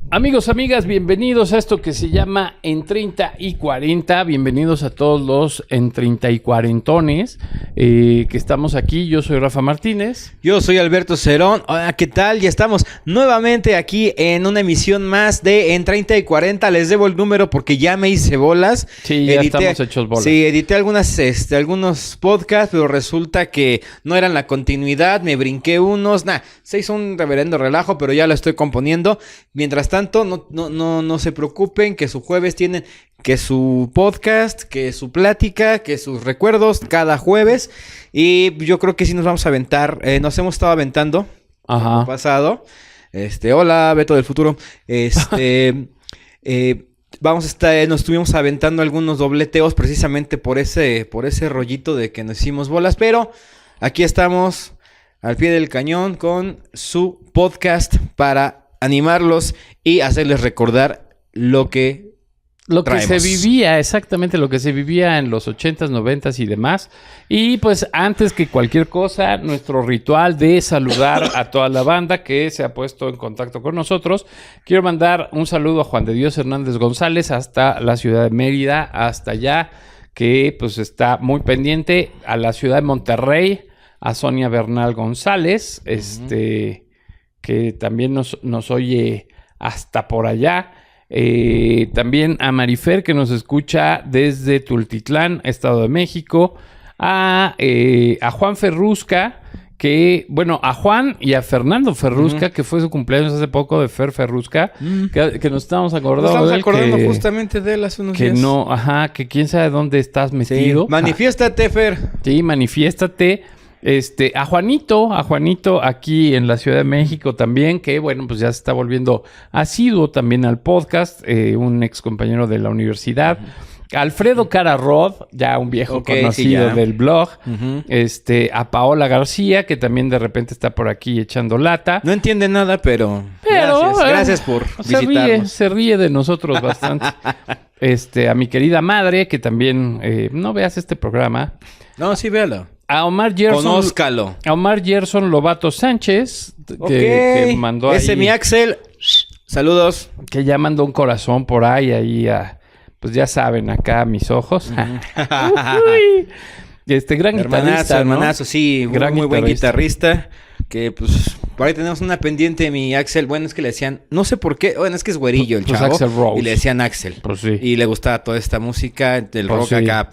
Amigos, amigas, bienvenidos a esto que se llama En 30 y 40. Bienvenidos a todos los En 30 y Cuarentones que estamos aquí. Yo soy Rafa Martínez. Yo soy Alberto Cerón. Hola, ¿qué tal? Ya estamos nuevamente aquí en una emisión más de En 30 y 40. Les debo el número porque ya me hice bolas. Sí, ya estamos hechos bolas. Sí, edité algunos podcasts, pero resulta que no eran la continuidad. Me brinqué unos. Se hizo un reverendo relajo, pero ya lo estoy componiendo. Mientras tanto, no se preocupen que su jueves tienen que su podcast, que su plática, que sus recuerdos cada jueves. Y yo creo que sí nos vamos a aventar. Nos hemos estado aventando. Ajá. El pasado. Hola, Beto del futuro. Nos estuvimos aventando algunos dobleteos precisamente por ese rollito de que nos hicimos bolas. Pero aquí estamos al pie del cañón con su podcast para animarlos y hacerles recordar lo que se vivía, exactamente lo que se vivía en los 80s, 90s y demás. Y pues antes que cualquier cosa, nuestro ritual de saludar a toda la banda que se ha puesto en contacto con nosotros. Quiero mandar un saludo a Juan de Dios Hernández González hasta la ciudad de Mérida, hasta allá, que pues está muy pendiente, a la ciudad de Monterrey, a Sonia Bernal González, que también nos oye hasta por allá. También a Marifer, que nos escucha desde Tultitlán, Estado de México. A Juan Ferrusca, a Juan y a Fernando Ferrusca, que fue su cumpleaños hace poco, de Ferrusca, que nos estábamos acordando justamente de él hace unos días. Que quién sabe dónde estás metido. Sí. Manifiéstate, Fer. Sí, manifiéstate. A Juanito aquí en la Ciudad de México también, que bueno, pues ya se está volviendo asiduo también al podcast, un ex compañero de la universidad. Alfredo Cararrod, ya un viejo conocido del blog. A Paola García, que también de repente está por aquí echando lata. No entiende nada, pero gracias por visitarnos. Se ríe de nosotros bastante. A mi querida madre, que también no veas este programa. No, sí, véalo. A Omar Gerson. Conózcalo. A Omar Gerson Lobato Sánchez, que mandó ahí. Ese mi Axel. Saludos. Que ya mandó un corazón por ahí pues ya saben, acá a mis ojos. Gran guitarrista, ¿no? Hermanazo, sí. Muy buen guitarrista. Que pues por ahí tenemos una pendiente, mi Axel. Bueno, es que le decían, no sé por qué. Bueno, es que es güerillo el pues chavo. Axel Rose. Y le decían Axel. Pues sí. Y le gustaba toda esta música del rock acá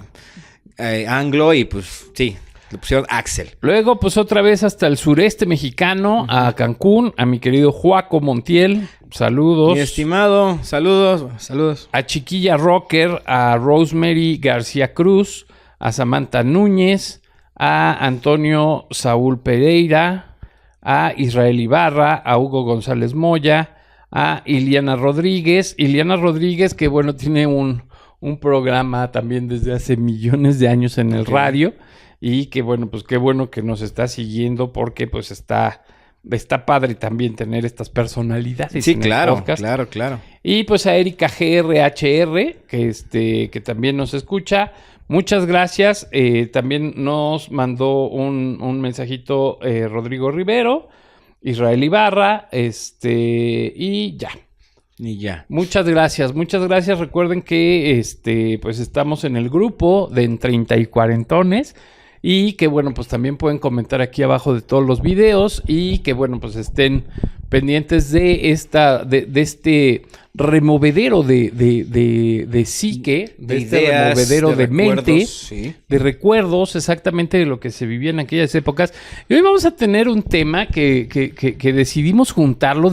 anglo. Y pues sí. Le pusieron Axel. Luego, pues otra vez hasta el sureste mexicano, a Cancún, a mi querido Joaco Montiel. Saludos. Mi estimado, saludos. A Chiquilla Rocker, a Rosemary García Cruz, a Samantha Núñez, a Antonio Saúl Pereira, a Israel Ibarra, a Hugo González Moya, a Iliana Rodríguez. Iliana Rodríguez, que bueno, tiene un programa también desde hace millones de años en el radio. Y que bueno, pues qué bueno que nos está siguiendo, porque pues está padre también tener estas personalidades. Sí, claro. Y pues a Erika GRHR, que también nos escucha. Muchas gracias. También nos mandó un mensajito Rodrigo Rivero, Israel Ibarra, y ya. Muchas gracias. Recuerden que pues estamos en el grupo de En 30 y Cuarentones. Y que bueno, pues también pueden comentar aquí abajo de todos los videos. Y que bueno, pues estén pendientes de este removedero de psique, de este ideas, removedero de mente, sí. De recuerdos, exactamente de lo que se vivía en aquellas épocas. Y hoy vamos a tener un tema que decidimos juntarlo,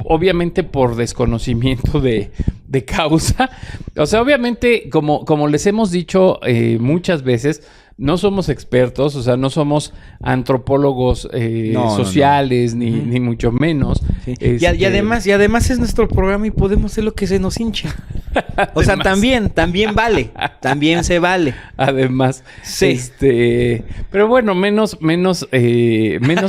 obviamente por desconocimiento de causa. O sea, obviamente, como les hemos dicho muchas veces, no somos expertos, o sea, no somos antropólogos sociales, no. Ni mucho menos. Sí. Y además es nuestro programa y podemos hacer lo que se nos hincha. O sea, también vale. También se vale. Además, Sí. Pero bueno, menos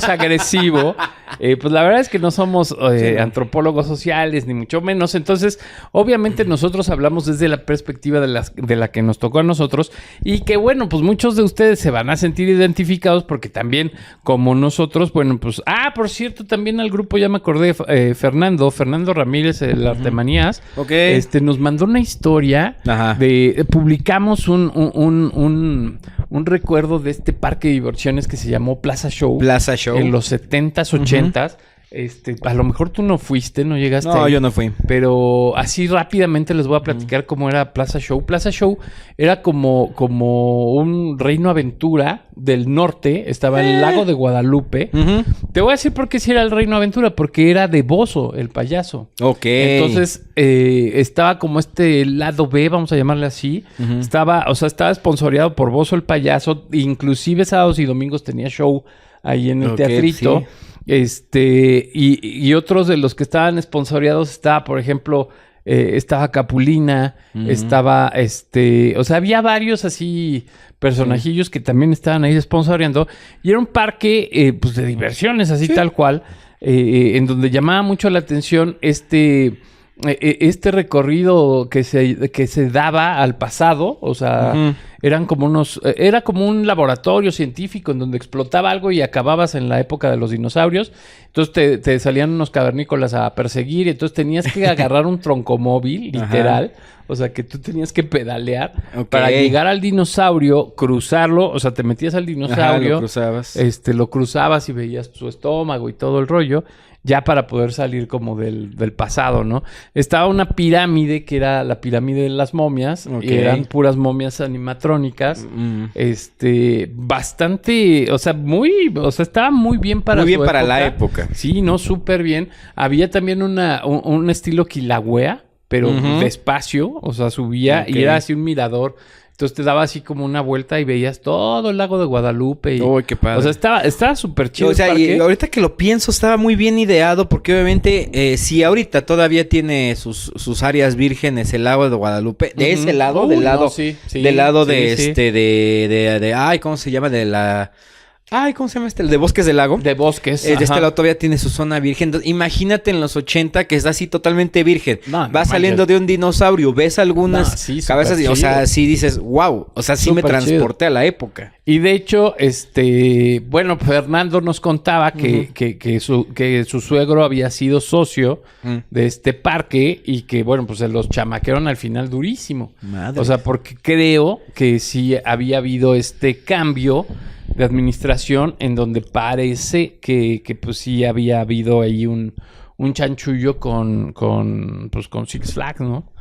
agresivo. Pues la verdad es que no somos antropólogos sociales, ni mucho menos. Entonces, obviamente nosotros hablamos desde la perspectiva de la que nos tocó a nosotros. Y que bueno, pues muchos de ustedes se van a sentir identificados porque también, como nosotros, bueno, pues... por cierto, también al grupo ya me acordé, Fernando Ramírez, el Artemanías. Ok. Nos mandó una historia Ajá. publicamos un recuerdo de este parque de diversiones que se llamó Plaza Show. Plaza Show. En los 70s, 80s. A lo mejor tú no fuiste, no llegaste. No, ahí, yo no fui. Pero así rápidamente les voy a platicar cómo era Plaza Show. Plaza Show era como un reino aventura del norte. Estaba el lago de Guadalupe. Te voy a decir por qué sí era el reino aventura. Porque era de Bozo, el payaso. Ok. Entonces, estaba como este lado B, vamos a llamarle así. Estaba esponsoreado por Bozo, el payaso. Inclusive sábados y domingos tenía show ahí en el teatrito. Sí. Y otros de los que estaban esponsoreados estaba, por ejemplo, estaba Capulina, estaba, había varios así personajillos que también estaban ahí esponsoreando. Y era un parque, pues, de diversiones, así tal cual, en donde llamaba mucho la atención este recorrido que se daba al pasado, o sea, era como un laboratorio científico en donde explotaba algo y acababas en la época de los dinosaurios. Entonces te salían unos cavernícolas a perseguir y entonces tenías que agarrar un troncomóvil, literal. O sea, que tú tenías que pedalear para llegar al dinosaurio, cruzarlo. O sea, te metías al dinosaurio. Lo cruzabas. Lo cruzabas y veías su estómago y todo el rollo. Ya para poder salir como del pasado, ¿no? Estaba una pirámide que era la pirámide de las momias. Y eran puras momias animatrónicas. Bastante... estaba muy bien para muy su bien para época. la época. Sí, no, súper bien. Había también un estilo Kilauea, pero despacio. O sea, subía y era así un mirador. Entonces te daba así como una vuelta y veías todo el lago de Guadalupe. ¡Uy, qué padre! O sea, estaba súper chido. O sea, y ahorita que lo pienso, estaba muy bien ideado porque obviamente, si ahorita todavía tiene sus áreas vírgenes el lago de Guadalupe, de ese lado, del lado, no, sí, del lado de sí. ¿cómo se llama? ¿Cómo se llama este? El de Bosques del Lago. De Bosques. De este lado todavía tiene su zona virgen. Entonces, imagínate en los 80 que está así totalmente virgen. Va saliendo de un dinosaurio, ves algunas cabezas, o sea, sí dices, wow. O sea, sí me transporté a la época. Y de hecho, bueno, Fernando nos contaba que su suegro había sido socio de este parque y que, bueno, pues se los chamaquearon al final durísimo. Madre. O sea, porque creo que sí había habido este cambio de administración en donde parece que pues sí había habido ahí un chanchullo con Six Flags, ¿no?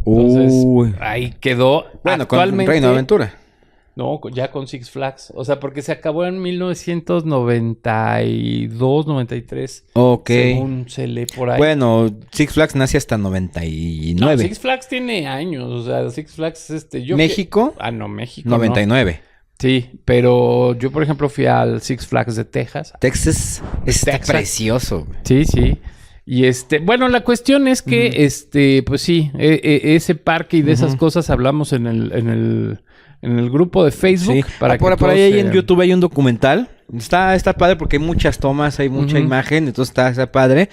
Entonces, ahí quedó. Bueno, actualmente, con Reino de Aventura. No, ya con Six Flags. O sea, porque se acabó en 1992, 93. Ok. Según se lee por ahí. Bueno, Six Flags nace hasta 99. No, Six Flags tiene años. O sea, Six Flags ¿México? No, México 99. No. Sí, pero yo, por ejemplo, fui al Six Flags de Texas. Texas está precioso. Sí, sí. Y bueno, la cuestión es que, pues sí, ese parque y de esas cosas hablamos en el grupo de Facebook. Sí. Por ahí en YouTube hay un documental. Está padre porque hay muchas tomas, hay mucha imagen, entonces está padre.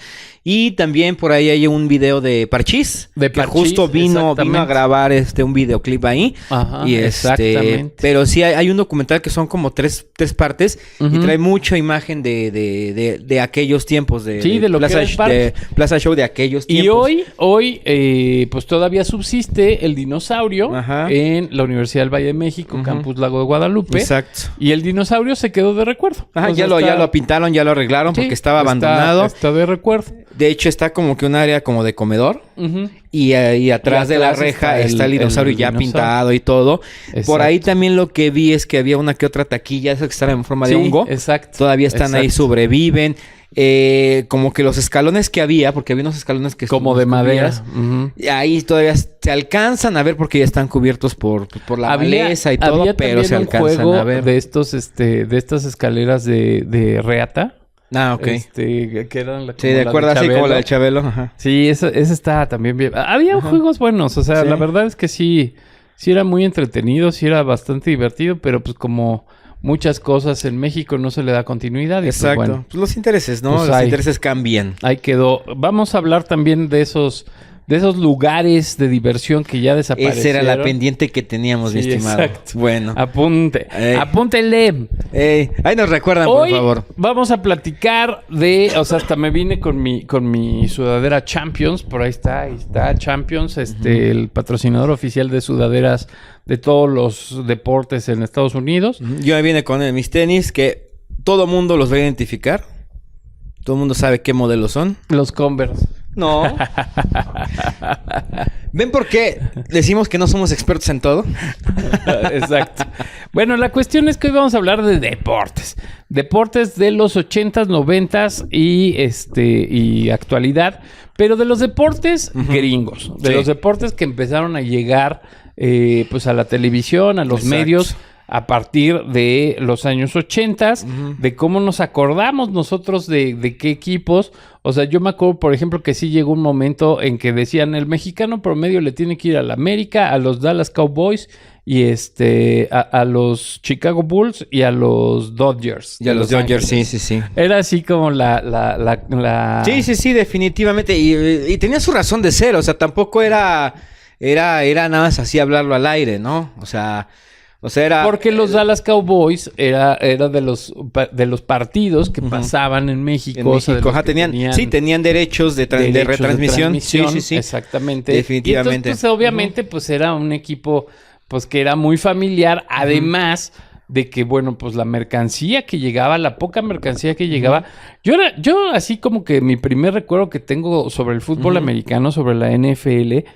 Y también por ahí hay un video de Parchís. Que justo vino a grabar un videoclip ahí. Ajá, y exactamente. Pero sí hay un documental que son como tres partes y trae mucha imagen de aquellos tiempos. De lo Plaza, que era el parque. de Plaza Show de aquellos tiempos. Y hoy pues todavía subsiste el dinosaurio en la Universidad del Valle de México, Campus Lago de Guadalupe. Exacto. Y el dinosaurio se quedó de recuerdo. Ya lo pintaron, ya lo arreglaron porque estaba abandonado. Está de recuerdo. De hecho, está como que un área como de comedor. Y atrás de la reja está el dinosaurio ya pintado y todo. Exacto. Por ahí también lo que vi es que había una que otra taquilla, esas que están en forma de hongo. Exacto. Todavía están ahí, sobreviven. Como que los escalones que había, porque había unos escalones que como de madera. Ahí todavía se alcanzan a ver porque ya están cubiertos por la maleza y todo, pero se alcanzan a ver. De estas escaleras de reata. Ah, ok. Que eran Sí, de acuerdo, así como la de Chabelo. Ajá. Sí, esa estaba también bien. Había juegos buenos, o sea, Sí. la verdad es que sí era muy entretenido, sí era bastante divertido, pero pues como muchas cosas en México no se le da continuidad. Y Exacto. Pues, bueno, Pues los intereses, ¿no? pues los ahí. intereses cambian. Ahí quedó. Vamos a hablar también de esos lugares de diversión que ya desaparecieron. Esa era la pendiente que teníamos, mi Sí, estimado. exacto. Bueno. Apúntele. Ahí nos recuerdan, Hoy por favor. vamos a platicar o sea, hasta me vine con mi sudadera Champions, por ahí está Champions, el patrocinador oficial de sudaderas de todos los deportes en Estados Unidos. Yo me vine con mis tenis que todo mundo los va a identificar. Todo mundo sabe qué modelos son. Los Converse. No. ¿Ven por qué decimos que no somos expertos en todo? Exacto. Bueno, la cuestión es que hoy vamos a hablar de deportes. Deportes de los 80s, 90s y actualidad. Pero de los deportes gringos. De los deportes que empezaron a llegar pues a la televisión, a los medios a partir de los años 80s, de cómo nos acordamos nosotros de qué equipos. O sea, yo me acuerdo, por ejemplo, que sí llegó un momento en que decían el mexicano promedio le tiene que ir a la América, a los Dallas Cowboys y a los Chicago Bulls y a los Dodgers. Y a los Dodgers, sí. Era así como la... Sí, definitivamente. Y tenía su razón de ser. O sea, tampoco era nada más así hablarlo al aire, ¿no? O sea, era... Porque los Dallas Cowboys era de los partidos que pasaban en México. En México, tenían derechos de retransmisión. Sí. Exactamente. Definitivamente. Y entonces, pues, obviamente, pues era un equipo pues que era muy familiar. Además de que, bueno, pues la mercancía que llegaba, la poca mercancía que llegaba. Yo así como que mi primer recuerdo que tengo sobre el fútbol americano, sobre la NFL,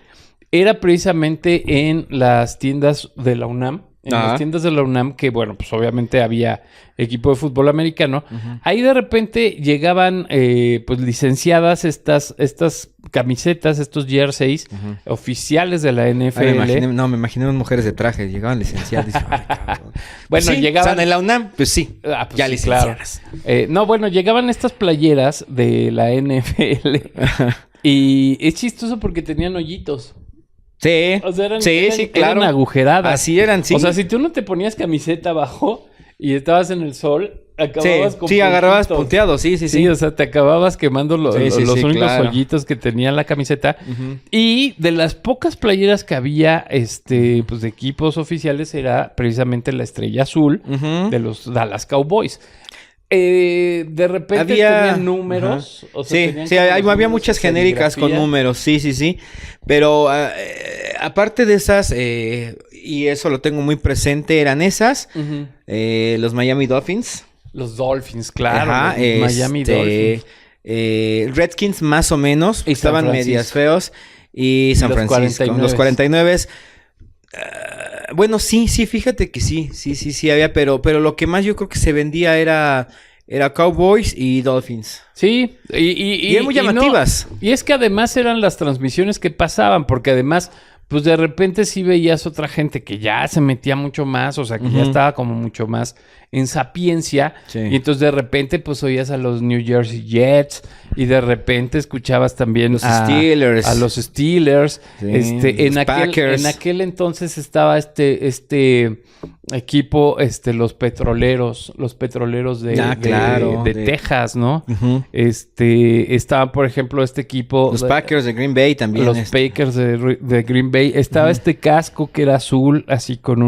era precisamente en las tiendas de la UNAM. En las tiendas de la UNAM, que bueno, pues obviamente había equipo de fútbol americano. Ahí de repente llegaban pues licenciadas estas camisetas, estos jerseys oficiales de la NFL. Me imaginé unas mujeres de traje, llegaban licenciadas. Bueno, sí, llegaban... O sea, en la UNAM, pues sí, pues ya sí, licenciadas. Claro. Llegaban estas playeras de la NFL y es chistoso porque tenían hoyitos. Sí, o sea, claro. Eran agujeradas. Así eran, sí. O sea, si tú no te ponías camiseta abajo y estabas en el sol, acababas con agarrabas punteado, sí. Sí, o sea, te acababas quemando los únicos hoyitos que tenía la camiseta. Y de las pocas playeras que había, pues de equipos oficiales, era precisamente la estrella azul de los Dallas Cowboys. De repente tenían números. O sea, había muchas genéricas con números, sí. Pero aparte de esas, y eso lo tengo muy presente, eran esas, los Miami Dolphins. Los Dolphins, claro. Miami Dolphins. Redskins más o menos, y estaban medias feos. Y San Francisco. 49. Los 49. Bueno, sí, fíjate que sí había, pero lo que más yo creo que se vendía era Cowboys y Dolphins. Sí, y eran muy llamativas. Y es que además eran las transmisiones que pasaban, porque además, pues de repente sí veías otra gente que ya se metía mucho más, o sea, que ya estaba como mucho más en sapiencia. Sí. Y entonces de repente pues oías a los New Jersey Jets y de repente escuchabas también a los Steelers. Sí, en aquel entonces estaba este equipo, los petroleros de Texas, ¿no? Estaba, por ejemplo, este equipo... Los Packers de Green Bay también. Los Packers de Green Bay. Estaba este casco que era azul, así con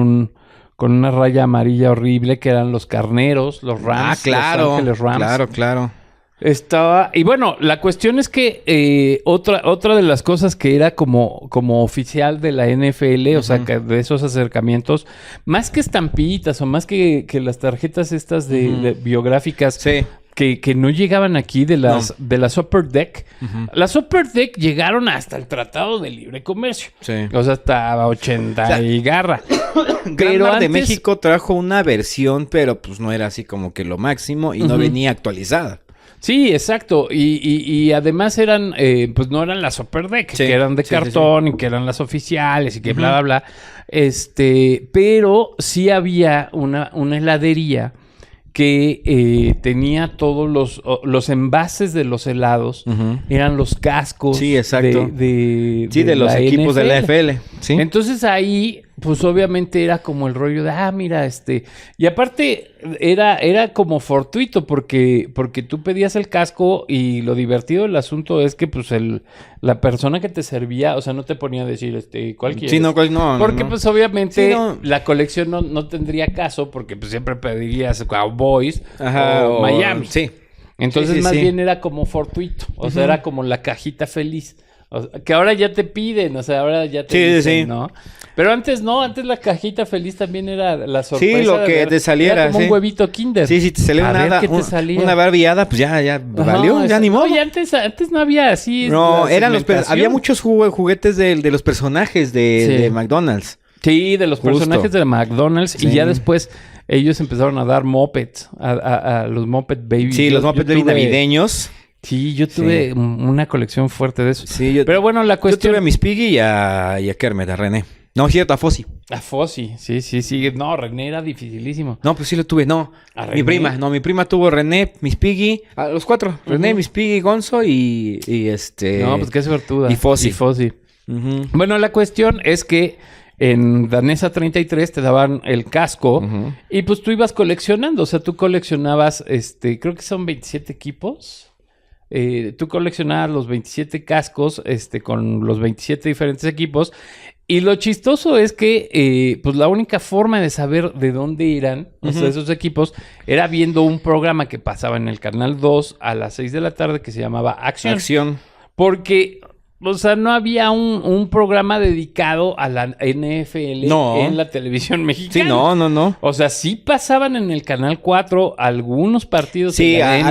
una raya amarilla horrible, que eran los Carneros, los Rams. Claro. Los Ángeles Rams. Claro. Estaba... Y bueno, la cuestión es que otra de las cosas que era como oficial de la NFL, o sea, que de esos acercamientos, más que estampitas o más que las tarjetas estas de biográficas... Sí. Que no llegaban aquí de las Upper Deck. Las Upper Deck llegaron hasta el Tratado de Libre Comercio. Sí. O sea, hasta 80 y garra. Pero antes... de México trajo una versión, pero pues no era así como que lo máximo y no venía actualizada. Sí, exacto. Y además eran, pues no eran las Upper Deck, que eran de cartón y que eran las oficiales y que bla, bla, bla. Pero sí había una heladería que tenía todos los envases de los helados, eran los cascos sí, exacto. de los la equipos NFL. de la NFL. ¿Sí? Entonces ahí, pues obviamente era como el rollo de, mira, y aparte era como fortuito porque tú pedías el casco y lo divertido del asunto es que pues la persona que te servía, o sea, no te ponía a decir, ¿cuál quieres? Sí, no, porque no. pues obviamente Sí, no. la colección no tendría caso porque pues siempre pedirías Cowboys o Miami. Sí. Entonces Sí. más bien era como fortuito, o sea, era como la cajita feliz. O sea, que ahora ya te piden, o sea, ahora ya te dicen, ¿no? Pero antes no, antes la cajita feliz también era la sorpresa. Sí, lo que te saliera, era como un huevito Kinder. Sí, si te salió una barbiada, pues ya valió, ya ni modo. No, y antes no había así. No, había muchos juguetes de los personajes de McDonald's. Sí, de los personajes de McDonald's. Sí. Y ya después ellos empezaron a dar mopeds, a los Moped Babies. Sí, los Moped Babies navideños. Sí, yo tuve una colección fuerte de eso. Sí, pero bueno, la cuestión... Yo tuve a Miss Piggy y a Kermit, a René. No, es cierto, a Fozzie. A Fozzie, sí. No, René era dificilísimo. No, pues sí lo tuve, no. Mi prima tuvo René, Miss Piggy, a los 4. René, Miss Piggy, Gonzo y No, pues qué suertuda. Y Fozzie. Bueno, la cuestión es que en Danesa 33 te daban el casco y pues tú ibas coleccionando. O sea, tú coleccionabas, creo que son 27 equipos. Tú coleccionabas los 27 cascos con los 27 diferentes equipos. Y lo chistoso es que pues la única forma de saber de dónde eran o sea, esos equipos era viendo un programa que pasaba en el Canal 2 a las 6 de la tarde que se llamaba Acción. Porque... O sea, no había un programa dedicado a la NFL en la televisión mexicana. Sí, no. O sea, sí pasaban en el Canal 4 algunos partidos de la NFL.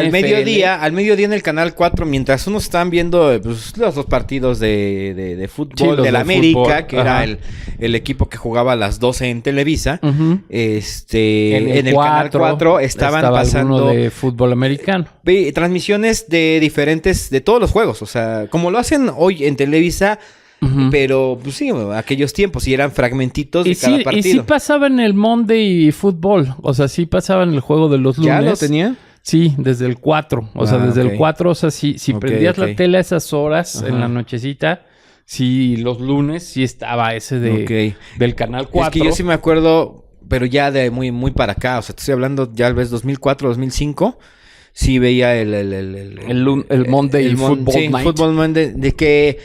Al mediodía en el Canal 4, mientras unos estaban viendo pues, los dos partidos de fútbol de la América, fútbol, que era el equipo que jugaba a las 12 en Televisa. En el Canal 4 estaban pasando uno de fútbol americano. Transmisiones de todos los juegos. O sea, como lo hacen hoy en Televisa, pero pues sí, aquellos tiempos y eran fragmentitos de cada partido. Y sí pasaban el Monday Football, o sea, sí pasaban el juego de los lunes. ¿Ya lo tenía? Sí, desde el 4, o sea, desde el 4, o sea, si prendías la tele a esas horas en la nochecita, sí, los lunes sí estaba ese del Canal 4. Es que yo sí me acuerdo, pero ya de muy, muy para acá, o sea, te estoy hablando ya ves 2004, 2005... Sí, veía el Monday Football Night. Football Monday, de que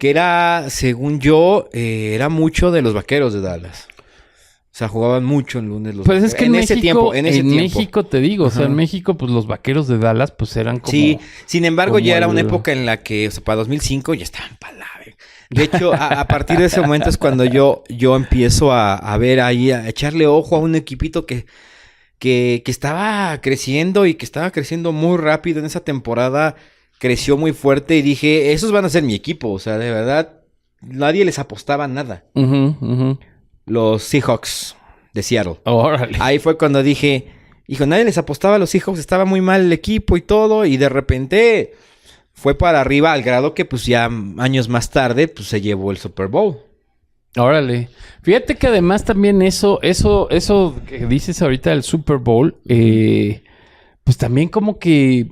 era, según yo, era mucho de los Vaqueros de Dallas. O sea, jugaban mucho en lunes los Pues es que en ese tiempo. En tiempo. México te digo, o sea, en México, pues los Vaqueros de Dallas, pues eran como... Sí, sin embargo, ya era una época en la que, o sea, para 2005 ya estaban palabras. De hecho, a partir de ese momento es cuando yo empiezo a ver ahí, a echarle ojo a un equipito que estaba creciendo y que estaba creciendo muy rápido en esa temporada, creció muy fuerte y dije, esos van a ser mi equipo, o sea, de verdad, nadie les apostaba nada. Los Seahawks de Seattle. Órale. Ahí fue cuando dije, hijo, nadie les apostaba a los Seahawks, estaba muy mal el equipo y todo, y de repente fue para arriba al grado que pues ya años más tarde pues se llevó el Super Bowl. Órale. Fíjate que además también eso que dices ahorita del Super Bowl, pues también como que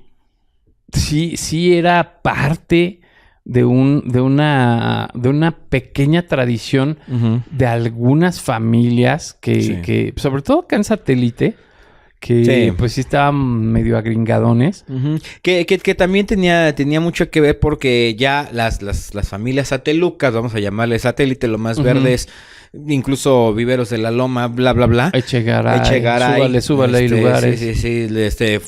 sí era parte de una pequeña tradición de algunas familias que sobre todo acá en satélite, que pues sí estaban medio agringadones. Que también tenía mucho que ver porque ya las familias satelucas, vamos a llamarle satélite, lo más verdes, incluso Viveros de la Loma, bla, bla, bla. Echegaray, súbale, hay lugares. Sí,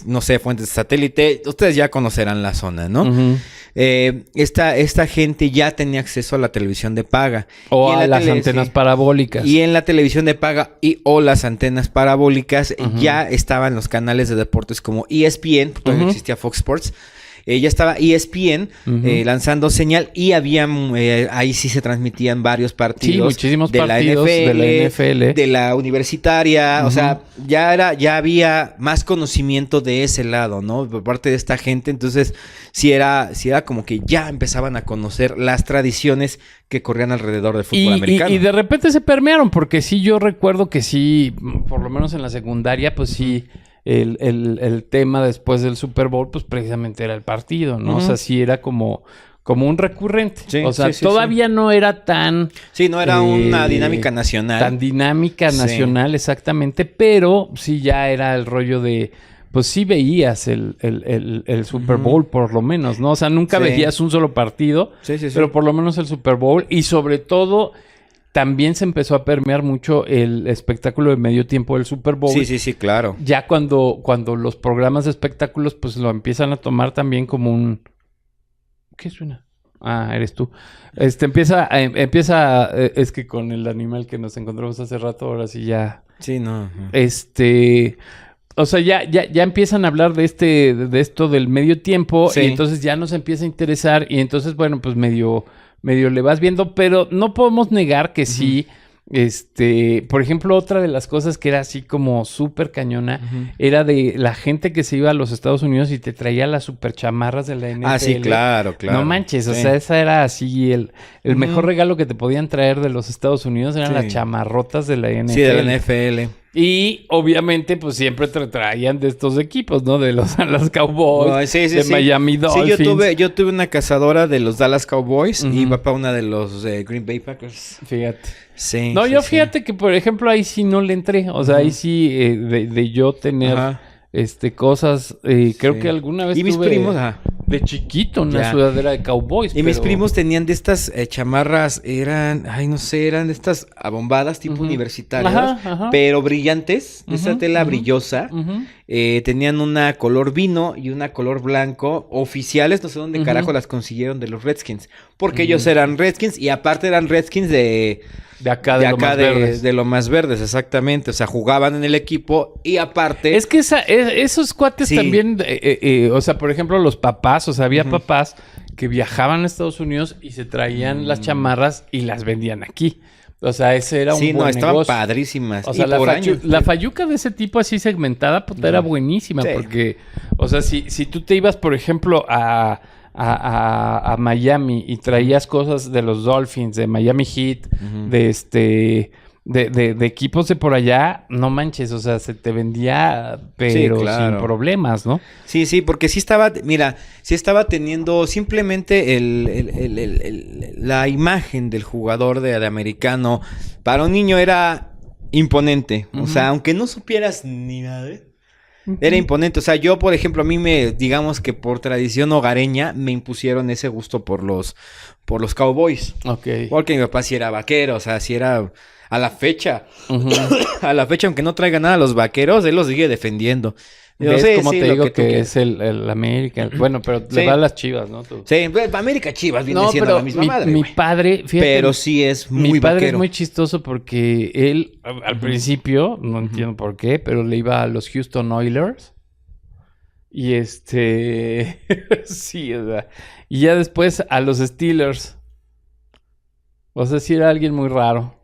no sé, fuentes de satélite. Ustedes ya conocerán la zona, ¿no? Esta gente ya tenía acceso a la televisión de paga. O a las antenas parabólicas. Y en la televisión de paga o las antenas parabólicas ya estaban los canales de deportes como ESPN, porque todavía existía Fox Sports. Ya estaba ESPN lanzando señal y había ahí sí se transmitían varios partidos, muchísimos partidos de la NFL, de la universitaria, o sea, ya había más conocimiento de ese lado, ¿no? Por parte de esta gente, entonces sí era como que ya empezaban a conocer las tradiciones que corrían alrededor del fútbol americano. Y de repente se permearon, porque sí, yo recuerdo que sí, por lo menos en la secundaria, pues sí, el tema después del Super Bowl, pues precisamente era el partido, ¿no? O sea, sí era como un recurrente. Sí, o sea, todavía no era tan... Sí, no era una dinámica nacional. Tan dinámica nacional, exactamente, pero sí ya era el rollo de... Pues sí veías el Super Bowl, por lo menos, ¿no? O sea, nunca veías un solo partido, pero por lo menos el Super Bowl. Y sobre todo, también se empezó a permear mucho el espectáculo de medio tiempo del Super Bowl. Sí, claro. Ya cuando los programas de espectáculos, pues lo empiezan a tomar también como un... ¿Qué suena? Ah, eres tú. Empieza, es que con el animal que nos encontramos hace rato, ahora sí ya... Sí, no. O sea, ya empiezan a hablar de esto del medio tiempo y entonces ya nos empieza a interesar y entonces, bueno, pues medio le vas viendo, pero no podemos negar que sí, por ejemplo, otra de las cosas que era así como súper cañona era de la gente que se iba a los Estados Unidos y te traía las super chamarras de la NFL. Ah, sí, claro. No manches, o sea, esa era así el mejor regalo que te podían traer de los Estados Unidos eran las chamarrotas de la NFL. Sí, de la NFL. Y obviamente, pues siempre te traían de estos equipos, ¿no? De los Dallas Cowboys, de Miami Dolphins. Sí, yo tuve una cazadora de los Dallas Cowboys y iba para una de los Green Bay Packers. Fíjate. Sí. No, fíjate que, por ejemplo, ahí sí no le entré. O sea, ahí sí, de yo tener cosas, creo que alguna vez y mis primos, de chiquito una sudadera de Cowboys. Y mis primos tenían de estas chamarras, eran de estas abombadas tipo universitarias, pero brillantes, de esa tela brillosa. Tenían una color vino y una color blanco, oficiales, no sé dónde carajo las consiguieron de los Redskins, porque ellos eran Redskins y aparte eran Redskins de lo más verdes, exactamente. O sea, jugaban en el equipo y aparte... Es que esos cuates también... o sea, por ejemplo, los papás. O sea, había papás que viajaban a Estados Unidos y se traían las chamarras y las vendían aquí. O sea, ese era un buen negocio. Estaban padrísimas. O sea, la fayuca de ese tipo así segmentada, puta, era buenísima. Porque, o sea, si tú te ibas, por ejemplo, a Miami y traías cosas de los Dolphins, de Miami Heat, de equipos de por allá, no manches, o sea, se te vendía, pero sin problemas, ¿no? Sí, porque sí estaba teniendo simplemente la imagen del jugador de americano para un niño era imponente. O sea, aunque no supieras ni nada, era imponente. O sea, yo, por ejemplo, a mí digamos que por tradición hogareña, me impusieron ese gusto por los Cowboys. Ok. Porque mi papá sí era vaquero, o sea, sí era a la fecha. A la fecha, aunque no traiga nada a los vaqueros, él los sigue defendiendo. ¿Ves cómo te digo que es el América? Bueno, pero le va a las Chivas, ¿no? Tú. Sí, América Chivas viene siendo la misma madre. Mi padre, fíjate. Pero sí es muy Mi padre vaquero. es muy chistoso porque él, al principio, no entiendo por qué, pero le iba a los Houston Oilers. Y sí, o sea. Y ya después a los Steelers. O sea, sí era alguien muy raro.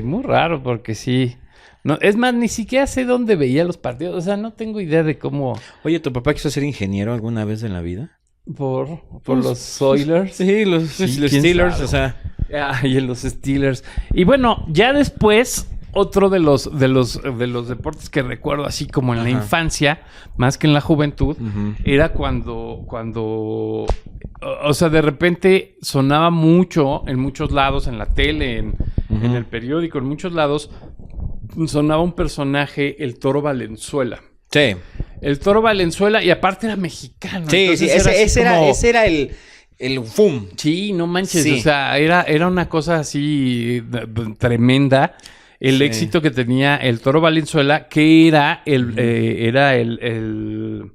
Muy raro porque sí. No, es más, ni siquiera sé dónde veía los partidos. O sea, no tengo idea de cómo... Oye, ¿tu papá quiso ser ingeniero alguna vez en la vida? ¿Por los Oilers? Sí, los Steelers, sabe? O sea... Y en los Steelers. Y bueno, ya después, otro de los deportes que recuerdo así como en la infancia, más que en la juventud, era cuando... O sea, de repente sonaba mucho en muchos lados, en la tele, en el periódico, en muchos lados... Sonaba un personaje, el Toro Valenzuela. Sí. El Toro Valenzuela, y aparte era mexicano. Sí, ese era el FUM. Sí, no manches. Sí. O sea, era una cosa así tremenda. El éxito que tenía el Toro Valenzuela, que era el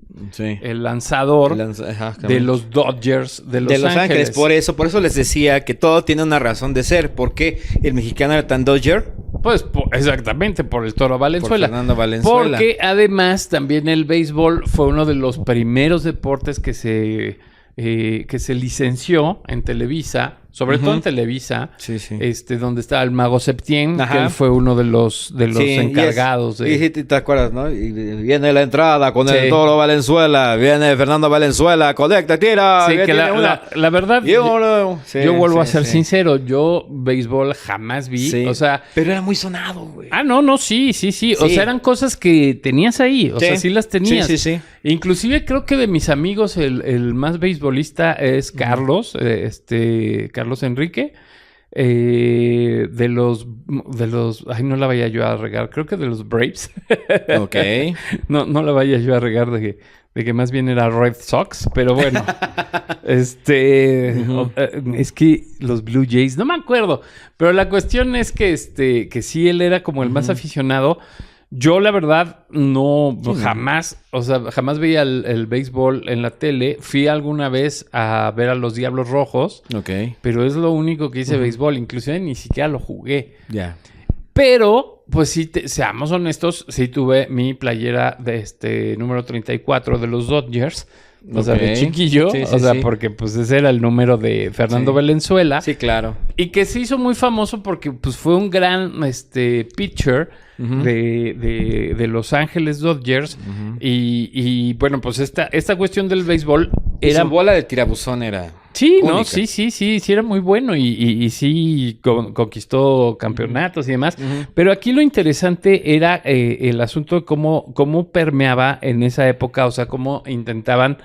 lanzador de los Dodgers de Los Ángeles. Por eso les decía que todo tiene una razón de ser. ¿Por qué el mexicano era tan Dodger? Pues exactamente, por el Toro Valenzuela. Por Fernando Valenzuela. Porque además también el béisbol fue uno de los primeros deportes que se licenció en Televisa sobre todo en Televisa, Sí, sí. donde estaba el Mago Septién, Ajá. que él fue uno de los Sí, encargados de... Y sí, te acuerdas, ¿no? Y viene la entrada con Sí. el Toro Valenzuela, viene Fernando Valenzuela, conecta, tira. Sí, que tiene una. la verdad, Y uno- sí, yo vuelvo a sí, ser sí. sincero, yo béisbol jamás vi, Sí. o sea... Pero era muy sonado, güey. No, sí. O Sí. sea, eran cosas que tenías ahí, o Sí. sea, sí las tenías. Sí, sí, sí. Inclusive creo que de mis amigos el más beisbolista es Carlos, Carlos Enrique. De los, ay, no la vaya yo a regar, creo que de los Braves. Ok. No la vaya yo a regar de que más bien era Red Sox, pero bueno. Es que los Blue Jays, no me acuerdo, pero la cuestión es que sí él era como el más aficionado. Yo, la verdad, jamás veía el béisbol en la tele. Fui alguna vez a ver a los Diablos Rojos, Ok. pero es lo único que hice béisbol. Inclusive ni siquiera lo jugué. Ya. Pero, pues sí, seamos honestos, sí tuve mi playera de número 34 de los Dodgers. O sea, de Ok. chiquillo. Sí, o sea, sí. porque pues ese era el número de Fernando Sí. Valenzuela. Sí, claro. Y que se hizo muy famoso porque pues fue un gran pitcher de Los Ángeles Dodgers. Y bueno, pues esta cuestión del béisbol Era era... su bola de tirabuzón era. Sí, única. no, sí era muy bueno y sí conquistó campeonatos y demás. Pero aquí lo interesante era el asunto de cómo permeaba en esa época, o sea, cómo intentaban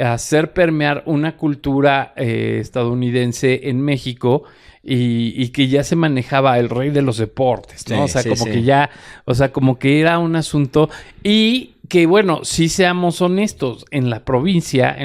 hacer permear una cultura estadounidense en México y que ya se manejaba el rey de los deportes, ¿no? Sí, O sea, sí, como sí. que ya, o sea, como que era un asunto y que bueno, sí seamos honestos, en la provincia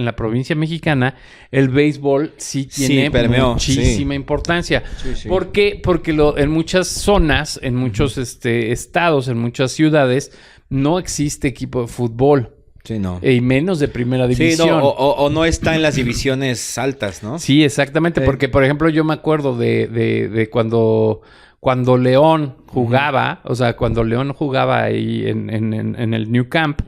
mexicana, el béisbol sí tiene permeó, muchísima importancia. Sí, sí. ¿Por qué? Porque en muchas zonas, en muchos estados, en muchas ciudades, no existe equipo de fútbol. Sí, no. Y menos de primera Sí, división. no, o no está en las divisiones altas, ¿no? Sí, exactamente. Porque, por ejemplo, yo me acuerdo de cuando León jugaba, o sea, cuando León jugaba ahí en el New Camp,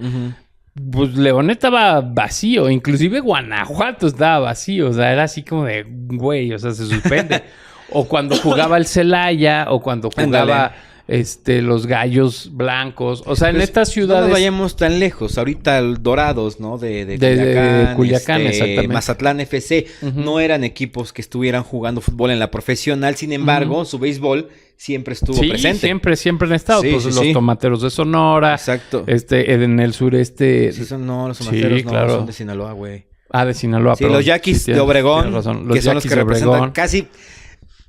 pues León estaba vacío. Inclusive Guanajuato estaba vacío. O sea, era así como de, güey, o sea, se suspende. O cuando jugaba el Celaya, o cuando jugaba... los Gallos Blancos. O sea, en estas ciudades... No nos vayamos tan lejos. Ahorita el Dorados, ¿no? De Culiacán, exactamente. Mazatlán FC. No eran equipos que estuvieran jugando fútbol en la profesional. Sin embargo, su béisbol siempre estuvo presente. Siempre han estado. Sí, Pues sí, los sí. Tomateros de Sonora. Exacto. En el sureste... Sí, los tomateros no, claro. son de Sinaloa, güey. De Sinaloa. Sí, perdón. los Yaquis Sí, de Obregón, tienes razón. que son los Yaquis que de representan Obregón. casi...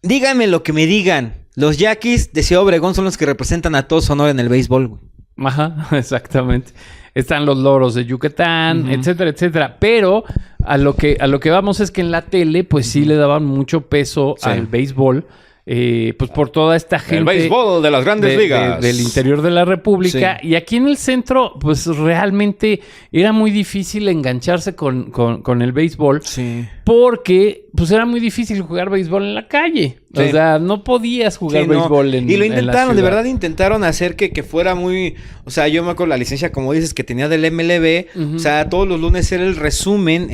Díganme lo que me digan. Los Yaquis de Ciudad Obregón son los que representan a todo Sonora en el béisbol, güey. Ajá, exactamente. Están los Loros de Yucatán, etcétera, etcétera. Pero a lo que vamos es que en la tele, pues sí le daban mucho peso al béisbol. Pues por toda esta gente... El béisbol de las grandes ligas. del interior de la República. Sí. Y aquí en el centro, pues realmente era muy difícil engancharse con el béisbol. Sí. Porque, pues era muy difícil jugar béisbol en la calle. Sí. O sea, no podías jugar Sí, no. béisbol en Y lo en la intentaron, de ciudad. verdad intentaron hacer que fuera muy... O sea, yo me acuerdo la licencia, como dices, que tenía del MLB. O sea, todos los lunes era el resumen.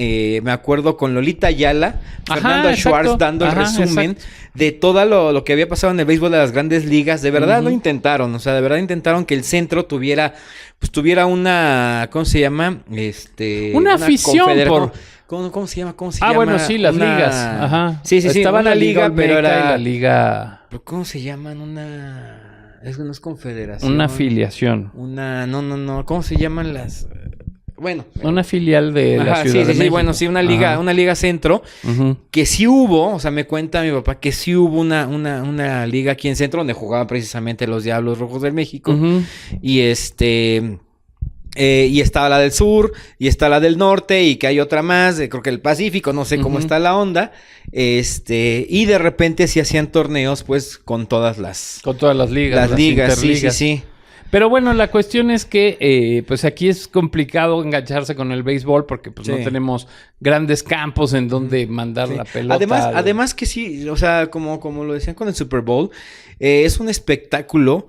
Me acuerdo con Lolita Ayala, Ajá, Fernando exacto. Schwartz dando el Ajá, resumen exacto. de todo lo que había pasado en el béisbol de las grandes ligas. De verdad lo intentaron. O sea, de verdad intentaron que el centro tuviera una... ¿Cómo se llama? Una afición por... ¿Cómo se llama? ¿Cómo se llama? bueno, sí, las ligas. Ajá. Sí. Estaba una la liga pero Olmeca era... y la liga... ¿Pero cómo se llaman? Es que no es confederación. Una afiliación. No. ¿Cómo se llaman las...? Bueno. Una filial de la Ajá, Ciudad de México. bueno, sí, una liga centro. Ujú. Que sí hubo, o sea, me cuenta mi papá que sí hubo una liga aquí en centro donde jugaban precisamente los Diablos Rojos del México. Ujú. Y y estaba la del sur, y está la del norte, y que hay otra más, creo que el Pacífico, no sé cómo está la onda. Y de repente sí hacían torneos, pues, con todas las Con todas las ligas. ligas, sí. interligas. Pero bueno, la cuestión es que pues aquí es complicado engancharse con el béisbol porque pues no Sí. tenemos grandes campos en donde mandar la pelota. Además que sí, o sea, como lo decían con el Super Bowl, es un espectáculo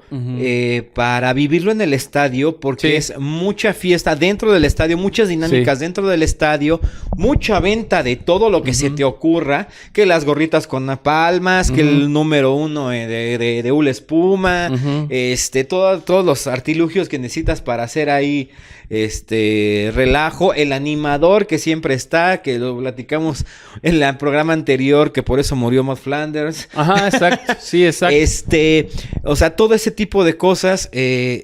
para vivirlo en el estadio porque es mucha fiesta dentro del estadio, muchas dinámicas dentro del estadio, mucha venta de todo lo que se te ocurra, que las gorritas con napalmas, que el número 1 de Hula Espuma, todos los artilugios que necesitas para hacer ahí relajo, el animador que siempre está, que lo platicamos en el programa anterior, que por eso murió Matt Flanders. Ajá, exacto, sí, exacto. O sea, todo ese tipo de cosas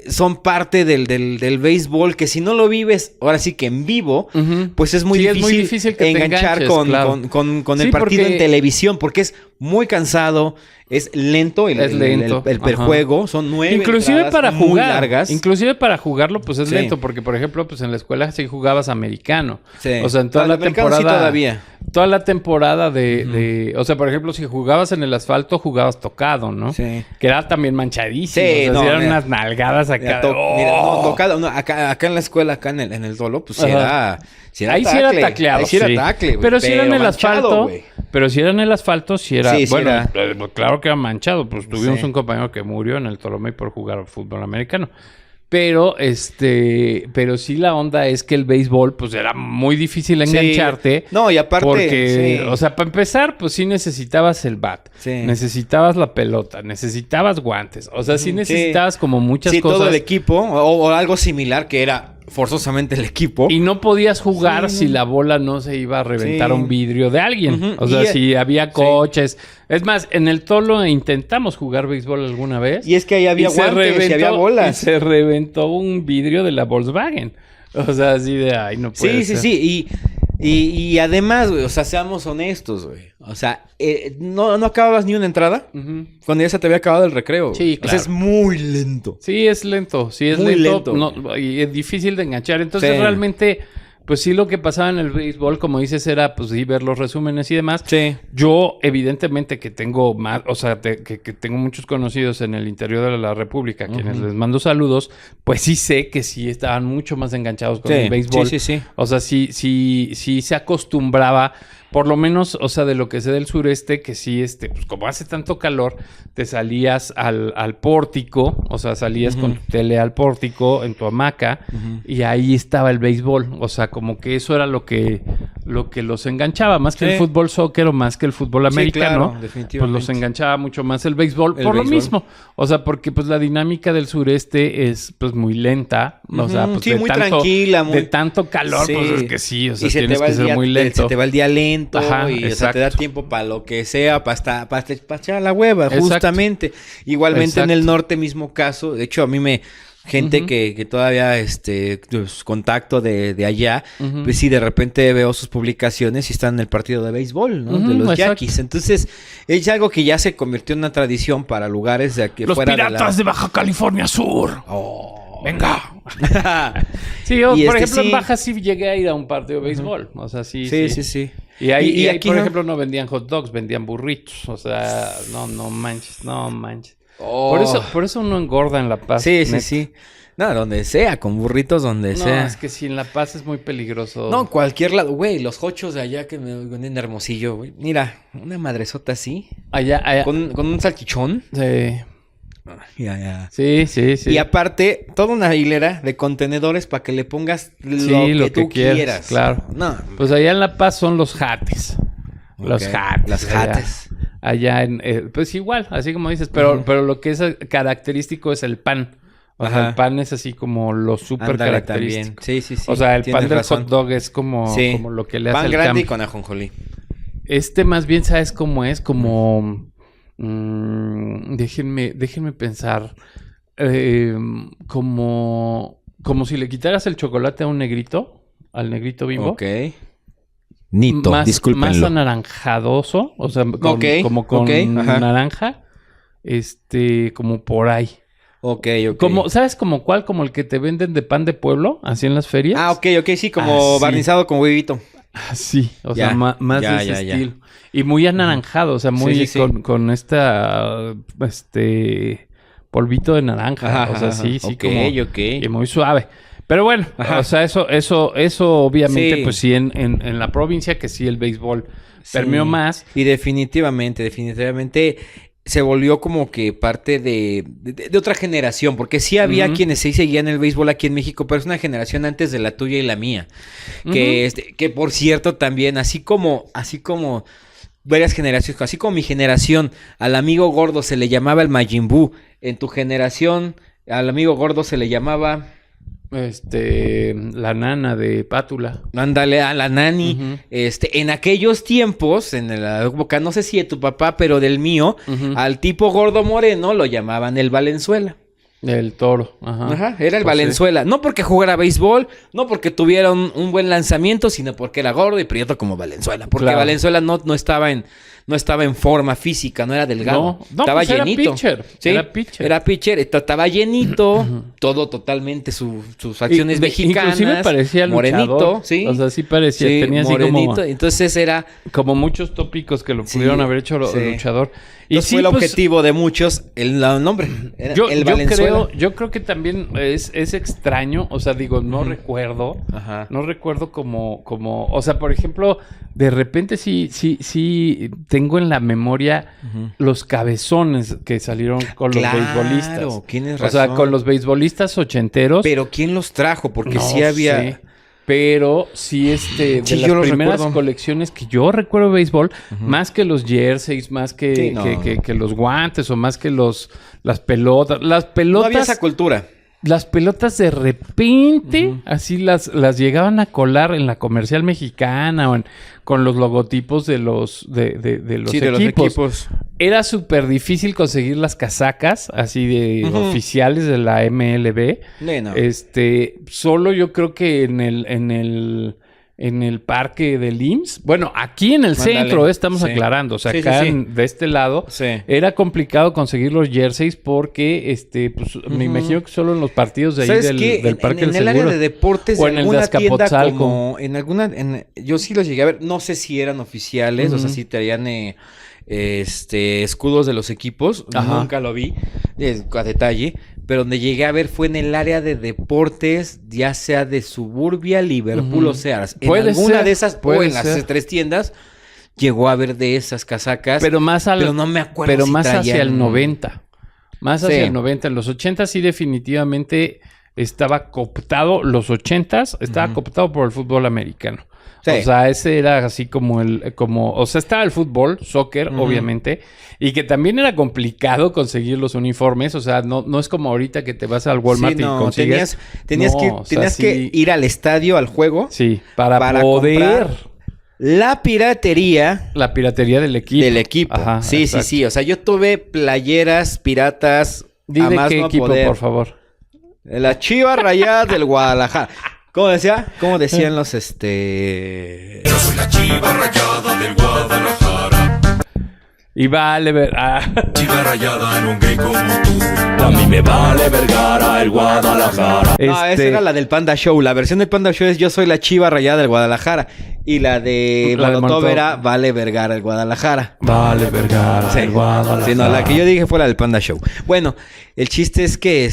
son parte del béisbol, que si no lo vives, ahora sí que en vivo, pues es muy difícil que enganchar te con el partido en televisión, porque es muy cansado, es lento el juego, son 9 inclusive para muy jugar, largas. Inclusive para jugarlo, pues es lento, porque por ejemplo, pues en la escuela sí jugabas americano. Sí. O sea, en toda la temporada. Sí, todavía. Toda la temporada o sea, por ejemplo, si jugabas en el asfalto, jugabas tocado, ¿no? Sí. Que era también manchadísimo. Sí, o sea, eran unas nalgadas acá. Tocado. No, acá en la escuela, acá en el Dolo, pues sí era. Ahí sí era tacleado. Ahí sí era tacle, güey. Pero si era en el asfalto. Güey. Pero si era en el asfalto, si era. Sí, bueno, era. Claro que era manchado. Pues tuvimos un compañero que murió en el Tolomé por jugar fútbol americano. Pero pero sí la onda es que el béisbol, pues era muy difícil engancharte. No, y aparte. Porque, o sea, para empezar, pues sí necesitabas el bat. Sí. Necesitabas la pelota. Necesitabas guantes. O sea, sí necesitabas como muchas cosas. Todo el equipo. O algo similar que era forzosamente el equipo. Y no podías jugar si la bola no se iba a reventar un vidrio de alguien. O sea, si había coches. Es más, en el Tolo intentamos jugar béisbol alguna vez. Y es que ahí había guantes y había bolas. Y se reventó un vidrio de la Volkswagen. O sea, así de, ay, no puede ser. Sí. Y además, güey, o sea, seamos honestos, güey. O sea, no acababas ni una entrada cuando ya se te había acabado el recreo. Sí, claro. O sea, es muy lento. Sí, es lento. Sí, es muy lento. No, y es difícil de enganchar. Entonces, realmente, pues sí, lo que pasaba en el béisbol, como dices, era, pues sí, ver los resúmenes y demás. Sí. Yo, evidentemente, que tengo más, o sea, que tengo muchos conocidos en el interior de la República, a quienes les mando saludos, pues sí sé que sí estaban mucho más enganchados con el béisbol. Sí. O sea, sí se acostumbraba, por lo menos, o sea, de lo que sé del sureste, que sí, pues como hace tanto calor, te salías al pórtico, o sea, salías con tu tele al pórtico, en tu hamaca, y ahí estaba el béisbol. O sea, como que eso era lo que los enganchaba, más que el fútbol soccer o más que el fútbol americano, claro, definitivamente. pues los enganchaba mucho más el béisbol lo mismo. O sea, porque pues la dinámica del sureste es pues muy lenta, o sea, pues muy tranquila, de tanto calor, pues es que sí, o sea, tienes que ser muy lento. Se te va el día lento. Y o sea, te da tiempo para lo que sea, para echar la hueva, justamente. Igualmente en el norte, mismo caso. De hecho, a mí gente que todavía pues, contacto de allá, pues sí, de repente veo sus publicaciones y están en el partido de béisbol, ¿no? De los Yaquis. Entonces, es algo que ya se convirtió en una tradición para lugares de aquí los fuera Piratas de Baja California Sur. Venga. Sí, yo, por ejemplo, en Baja sí llegué a ir a un partido de béisbol. O sea, sí. Y ahí aquí, por ejemplo, no vendían hot dogs, vendían burritos. O sea, no manches. Por eso uno engorda en La Paz. Sí. No, donde sea, con burritos donde sea. No, es que si en La Paz es muy peligroso. No, cualquier lado. Güey, los hochos de allá que me venden Hermosillo, güey. Mira, una madresota así. Allá. Con un salchichón. Sí. Ya. Sí. Y aparte, toda una hilera de contenedores para que le pongas lo que tú quieras. Claro. No. Pues allá en La Paz son los jates. Los jates. Las jates. Allá pues igual, así como dices, pero lo que es característico es el pan. O sea, el pan es así como lo súper característico. Sí. O sea, el pan del hot dog es como lo que le hace pan el grande y con ajonjolí. Más bien, ¿sabes cómo es? Como... déjenme pensar. Como si le quitaras el chocolate a un negrito. Al negrito Bimbo. Ok. Nito, discúlpenlo. Más anaranjadoso. O sea, como con naranja. Como por ahí. Ok. ¿Sabes como cuál? Como el que te venden de pan de pueblo, así en las ferias. Ah, ok, sí, como barnizado con huevito. Sí, o sea, más de ese estilo. Y muy anaranjado, o sea, muy con esta polvito de naranja. O sea, sí, ok. Y muy suave. Pero bueno, Ajá. o sea, eso obviamente, Sí. pues sí, en la provincia que sí el béisbol permeó Sí. más. Y definitivamente se volvió como que parte de otra generación, porque sí había Ujú. quienes sí seguían el béisbol aquí en México, pero es una generación antes de la tuya y la mía. Que por cierto también, así como varias generaciones, así como mi generación, al amigo gordo se le llamaba el Majin Buu, en tu generación al amigo gordo se le llamaba... La nana de Pátula. Ándale, a la nani. Ujú. En aquellos tiempos, en la época, no sé si de tu papá, pero del mío, Ujú. al tipo gordo moreno lo llamaban el Valenzuela. El toro. Ajá. Ajá, era el Pues sí. Valenzuela. No porque jugara béisbol, no porque tuviera un buen lanzamiento, sino porque era gordo y prieto como Valenzuela. Porque Claro. Valenzuela no estaba en forma física, no era delgado. No, estaba pues era llenito. pitcher. Sí, Era pitcher. Era pitcher, estaba llenito, todo totalmente sus facciones mexicanas. Inclusive parecía luchador. Morenito, sí. O sea, sí parecía. Sí, tenía así morenito. Entonces era... como muchos tópicos que lo Sí, pudieron haber hecho sí. luchador. Y Entonces sí, fue el pues, objetivo de muchos, el nombre. Era el Valenzuela. yo creo que también es extraño, o sea, digo, no recuerdo, Ajá. no recuerdo como, o sea, por ejemplo, de repente sí tengo en la memoria los cabezones que salieron con Claro, los beisbolistas. tienes O sea, razón. con los beisbolistas ochenteros. Pero ¿quién los trajo? Porque no sí había... sé, pero sí, de Sí, las yo los primeras recuerdo. colecciones que yo recuerdo de béisbol, más que los jerseys, más que, Sí, no. que los guantes o más que las pelotas. Las No pelotas, había esa cultura. las pelotas de repente, así las llegaban a colar en la comercial mexicana o con los logotipos de los, de los Sí, de los equipos. Era súper difícil conseguir las casacas así de oficiales de la MLB. No. Solo yo creo que en el parque del IMSS. Bueno, aquí en el Ándale. centro estamos Sí. aclarando. O sea, Sí, acá sí, sí. de este lado Sí. era complicado conseguir los jerseys porque pues, me imagino que solo en los partidos de ahí ¿Sabes del, qué? del parque en del el área seguro. de deportes, O en en el de alguna tienda Azcapotzalco. como... yo sí los llegué a ver. No sé si eran oficiales, o sea, Ujú. si traían escudos de los equipos. Ajá. Nunca lo vi a detalle. Pero donde llegué a ver fue en el área de deportes, ya sea de Suburbia, Liverpool Ujú. o Sears. En Puede alguna ser, de esas, puede o en las ser. 3 tiendas, llegó a ver de esas casacas. Pero pero no me acuerdo Pero si más hacia traían- el 90. Más hacia Sí. el 90. En los 80 sí definitivamente estaba cooptado. Los 80 estaba cooptado por el fútbol americano. Sí. O sea, ese era así o sea, estaba el fútbol, soccer, obviamente, y que también era complicado conseguir los uniformes. O sea, no es como ahorita que te vas al Walmart Sí, no, y consigues. tenías No, o sea, que sí. ir al estadio, al juego, Sí, para comprar poder la piratería la piratería del equipo. del equipo. Ajá, sí, exacto. sí. O sea, yo tuve playeras piratas Di a de más qué no equipo, poder. por favor. La Chivas Rayadas del Guadalajara. ¿Cómo decía? ¿Cómo decían los Yo soy la chiva rayada del Guadalajara. Y vale ver. Chiva rayada, no gay como tú. A mí me vale Vergara, el Guadalajara. No, esa era la del Panda Show. La versión del Panda Show es Yo soy la Chiva Rayada del Guadalajara. Y la de La de Molotov Molotov. era Vale Vergara el Guadalajara. Vale Vergara, Sí. el Guadalajara. Sí, no, la que yo dije fue la del Panda Show. Bueno, el chiste es que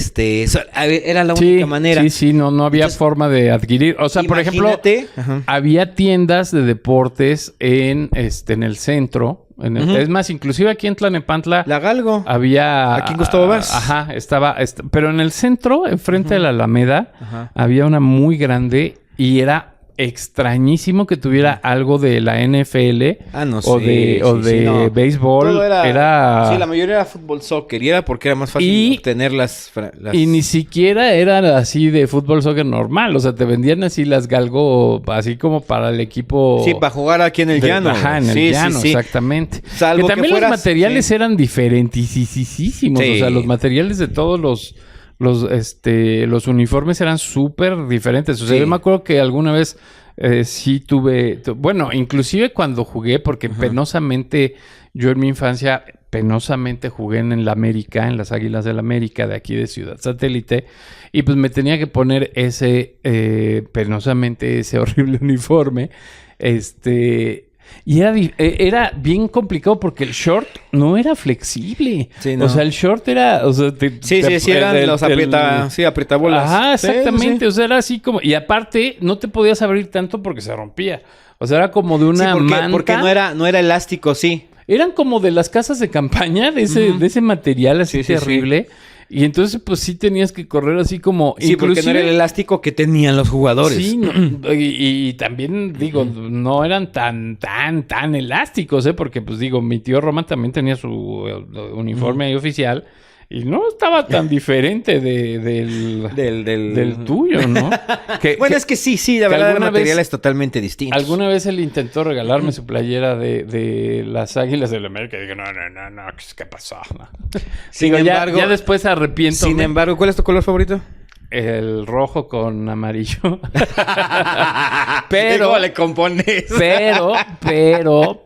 era la única manera. Sí, no había Entonces, forma de adquirir. O sea, por ejemplo, imagínate. Ajá. había tiendas de deportes en el centro. Es más, inclusive aquí en Tlalnepantla La Galgo. había... Aquí en Gustavo Vaz. Ajá, pero en el centro, enfrente de la Alameda, Ajá. había una muy grande y era extrañísimo que tuviera algo de la NFL Ah, no, o sí, de no. béisbol. Todo era... Sí, la mayoría era fútbol soccer. Y era porque era más fácil Y- obtener las... Y ni siquiera eran así de fútbol soccer normal. O sea, te vendían así las galgo, así como para el equipo. Sí, para jugar aquí en el llano. Ajá, en el Sí, llano, sí, sí. exactamente. Salvo que también que fueras- los materiales sí. eran diferentísimos. Sí. O sea, los materiales de todos los uniformes eran súper diferentes. O sea, Sí. yo me acuerdo que alguna vez sí bueno, inclusive cuando jugué, porque penosamente, yo en mi infancia penosamente jugué en la América, en las Águilas del América, de aquí de Ciudad Satélite, y pues me tenía que poner penosamente ese horrible uniforme. Y era bien complicado porque el short no era flexible. Sí, no. O sea, el short era... O sea, Sí, eran los apretabolas. Ajá, Sí, exactamente. sí. O sea, era así como... Y aparte, no te podías abrir tanto porque se rompía. O sea, era como de una manta. Porque no era elástico, sí. Eran como de las casas de campaña, de ese material así terrible. Sí. Y entonces, pues sí tenías que correr así como... Sí, porque no era el elástico que tenían los jugadores. Sí, y también, digo, no eran tan elásticos, ¿eh? Porque, pues digo, mi tío Roman también tenía su uniforme ahí oficial. Y no estaba tan diferente del tuyo, ¿no? Bueno, es que sí, la verdad el material es totalmente distinto. Alguna vez él intentó regalarme su playera de las Águilas del América y dije, no, ¿qué pasó? No. Sin embargo, ya después arrepiento. Sin embargo, ¿cuál es tu color favorito? El rojo con amarillo. Pero ¿cómo le compones?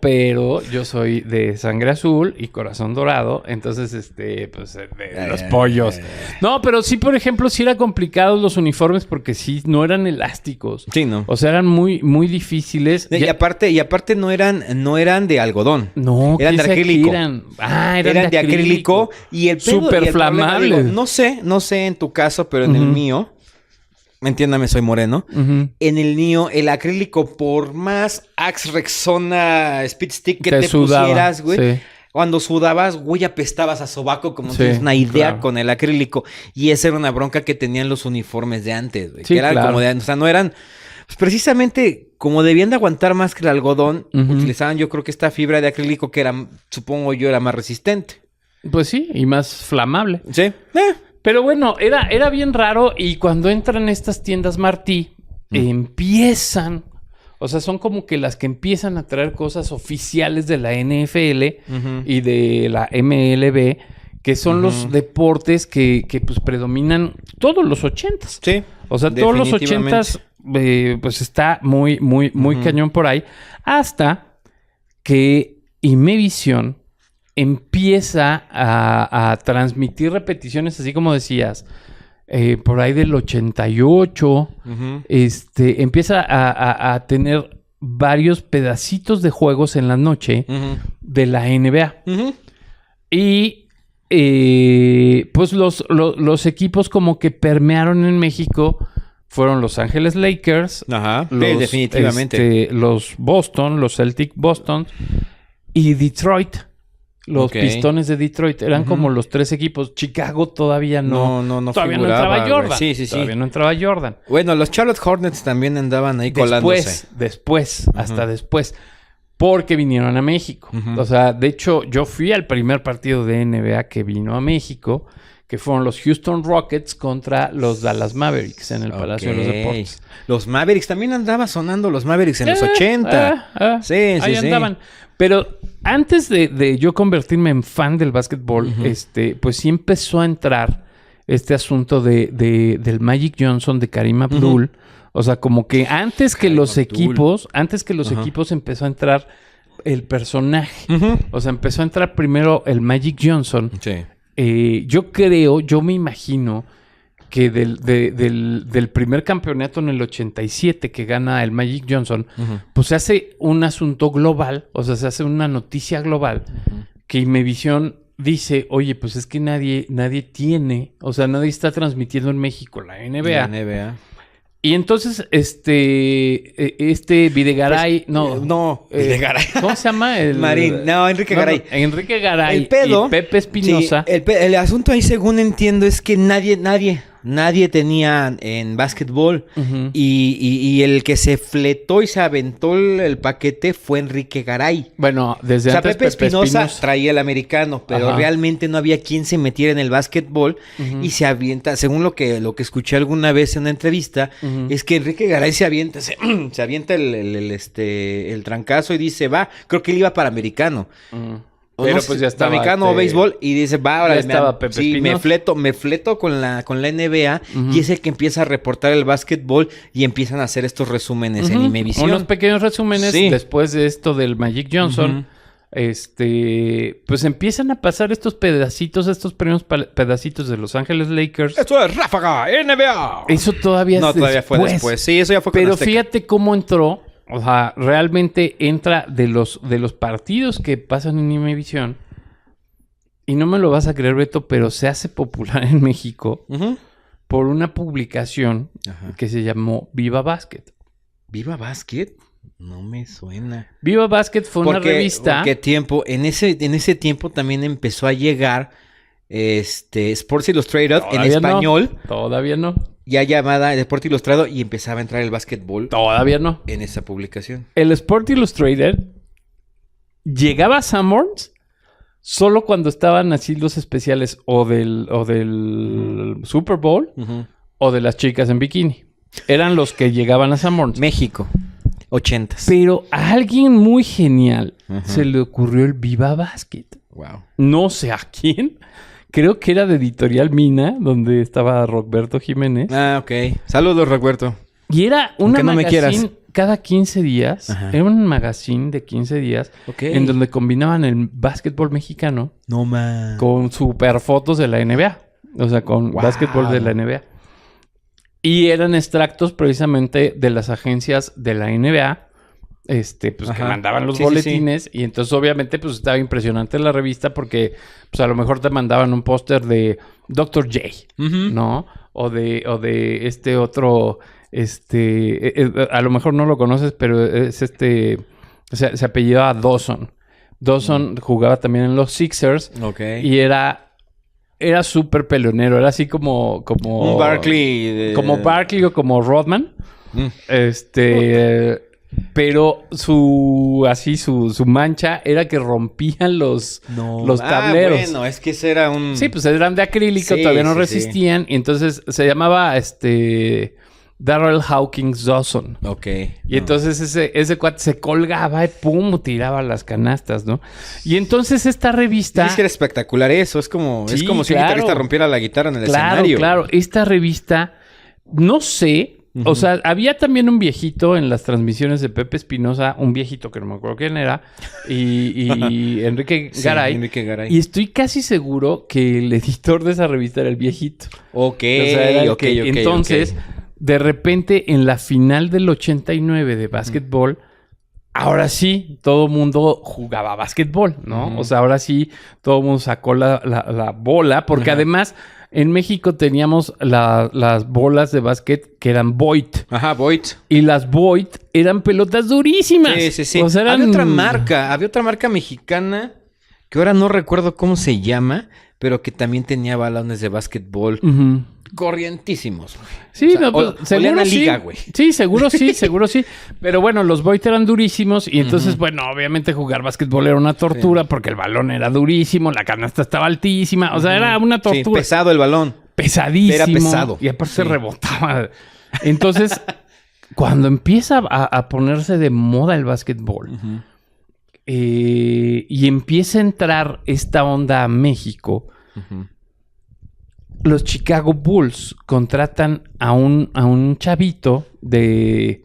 pero yo soy de sangre azul y corazón dorado, entonces pues de los pollos. No, pero sí, por ejemplo, sí era complicado los uniformes porque sí no eran elásticos. Sí, no. O sea, eran muy muy difíciles. Y aparte no eran de algodón. No, eran de acrílico. Eran de acrílico y el pedo súper flamables. No sé en tu caso, pero en el mío, entiéndame, soy moreno. En el mío, el acrílico, por más Axe Rexona Speed Stick que te pusieras, güey, sí. Cuando sudabas, güey, apestabas a sobaco, como tienes una idea con el acrílico. Y esa era una bronca que tenían los uniformes de antes, güey. Sí, que eran como de antes, o sea, no eran... Pues precisamente, como debían de aguantar más que el algodón, utilizaban yo creo que esta fibra de acrílico que era, supongo yo, era más resistente. Pues sí, y más flamable. Sí. Pero bueno, era bien raro y cuando entran estas tiendas Martí, empiezan, o sea, son como que las que empiezan a traer cosas oficiales de la NFL y de la MLB, que son los deportes que pues predominan todos los 80s. Sí. O sea, todos los 80s pues está muy cañón por ahí. Hasta que Imevisión empieza a transmitir repeticiones, así como decías, por ahí del 88, empieza a tener varios pedacitos de juegos en la noche de la NBA. Y pues los equipos como que permearon en México fueron Los Ángeles Lakers, definitivamente. Los Boston, los Celtic Boston y Detroit. Los Pistones de Detroit eran como los tres equipos. Chicago todavía no todavía no entraba Jordan. Sí. Todavía no entraba Jordan. Bueno, los Charlotte Hornets también andaban ahí colándose. Después, hasta después. Porque vinieron a México. O sea, de hecho, yo fui al primer partido de NBA que vino a México, que fueron los Houston Rockets contra los Dallas Mavericks en el Palacio de los Deportes. Los Mavericks, también andaba sonando los Mavericks en los 80. Ahí andaban. Pero antes de yo convertirme en fan del básquetbol, pues sí empezó a entrar este asunto del Magic Johnson, de Kareem Abdul. O sea, como que antes que los equipos empezó a entrar el personaje. O sea, empezó a entrar primero el Magic Johnson. Sí. Yo me imagino que del primer campeonato en el 87 que gana el Magic Johnson, pues se hace un asunto global, o sea, se hace una noticia global, que Imevisión dice, oye, pues es que nadie tiene, o sea, nadie está transmitiendo en México la NBA. Y entonces, Videgaray, Videgaray. ¿Cómo se llama? Enrique Garay. Enrique Garay el pedo, y Pepe Espinosa. Sí, el asunto ahí, según entiendo, es que nadie tenía en básquetbol. Y el que se fletó y se aventó el paquete fue Enrique Garay. Bueno, desde antes Pepe Espinosa traía el americano, pero realmente no había quien se metiera en el básquetbol y se avienta, según lo que escuché alguna vez en una entrevista, es que Enrique Garay se avienta el trancazo y dice, creo que él iba para americano. Pero pues ya estaba americano o béisbol y dice, ahora estaba Pepe Espinosa. me fleto con la NBA y es el que empieza a reportar el básquetbol y empiezan a hacer estos resúmenes en Imevisión. Unos pequeños resúmenes después de esto del Magic Johnson. Pues empiezan a pasar estos pedacitos, estos premios pedacitos de Los Ángeles Lakers. ¡Esto es Ráfaga NBA! Eso todavía fue después. Sí, eso ya fue con Pero Azteca. fíjate cómo entró. O sea, realmente entra de los partidos que pasan en Imevisión. Y no me lo vas a creer, Beto, pero se hace popular en México por una publicación que se llamó Viva Basket. ¿Viva Basket? No me suena. Viva Basket fue una revista. ¿Por qué tiempo? En ese tiempo también empezó a llegar Sports Illustrated en español. Todavía no. Ya llamada Sport Illustrado y empezaba a entrar el básquetbol. Todavía no. En esa publicación. El Sport Illustrated llegaba a Sanborns solo cuando estaban así los especiales o del Super Bowl o de las chicas en bikini. Eran los que llegaban a Sanborns. México, 80s. Pero a alguien muy genial se le ocurrió el Viva Basket. Wow. No sé a quién. Creo que era de Editorial Mina, donde estaba Roberto Jiménez. Ah, ok. Saludos, Roberto. Y era una magazine me cada 15 días. Era un magazine de 15 días en donde combinaban el básquetbol mexicano con super fotos de la NBA. O sea, con básquetbol de la NBA. Y eran extractos precisamente de las agencias de la NBA. Que mandaban los boletines. Y entonces obviamente pues estaba impresionante la revista porque pues a lo mejor te mandaban un póster de Dr. J, ¿no? O de este otro, a lo mejor no lo conoces, pero es se apellidaba Dawson. Dawson jugaba también en los Sixers. Y era súper peleonero. Era así como un Barkley. Como Barkley o como Rodman. Pero su mancha era que rompían los tableros. Bueno, es que ese era un... Sí, pues eran de acrílico, todavía no resistían. Y entonces se llamaba Darrell Hawkins Dawson. Y entonces ese cuate se colgaba y pum, tiraba las canastas, ¿no? Y entonces esta revista... Es que era espectacular eso. Es como si un guitarrista rompiera la guitarra en el escenario. Claro. Esta revista, no sé... O sea, había también un viejito en las transmisiones de Pepe Espinosa, un viejito que no me acuerdo quién era, y Enrique Garay. Enrique Garay. Y estoy casi seguro que el editor de esa revista era el viejito. Entonces, de repente, en la final del 89 de básquetbol, ahora sí, todo el mundo jugaba básquetbol, ¿no? O sea, ahora sí, todo el mundo sacó la bola, porque además... En México teníamos las bolas de básquet que eran Voit. Voit. Y las Voit eran pelotas durísimas. Sí. O sea, había otra marca mexicana que ahora no recuerdo cómo se llama, pero que también tenía balones de básquetbol corrientísimos. Sí, o sea, pues, seguro sí. liga, güey. Sí, seguro sí. Pero bueno, los Voit eran durísimos y entonces, bueno, obviamente jugar básquetbol era una tortura porque el balón era durísimo, la canasta estaba altísima, o sea, era una tortura. Sí, pesado el balón. Pesadísimo. Era pesado. Y aparte se rebotaba. Entonces, cuando empieza a ponerse de moda el básquetbol y empieza a entrar esta onda a México, los Chicago Bulls contratan a un chavito de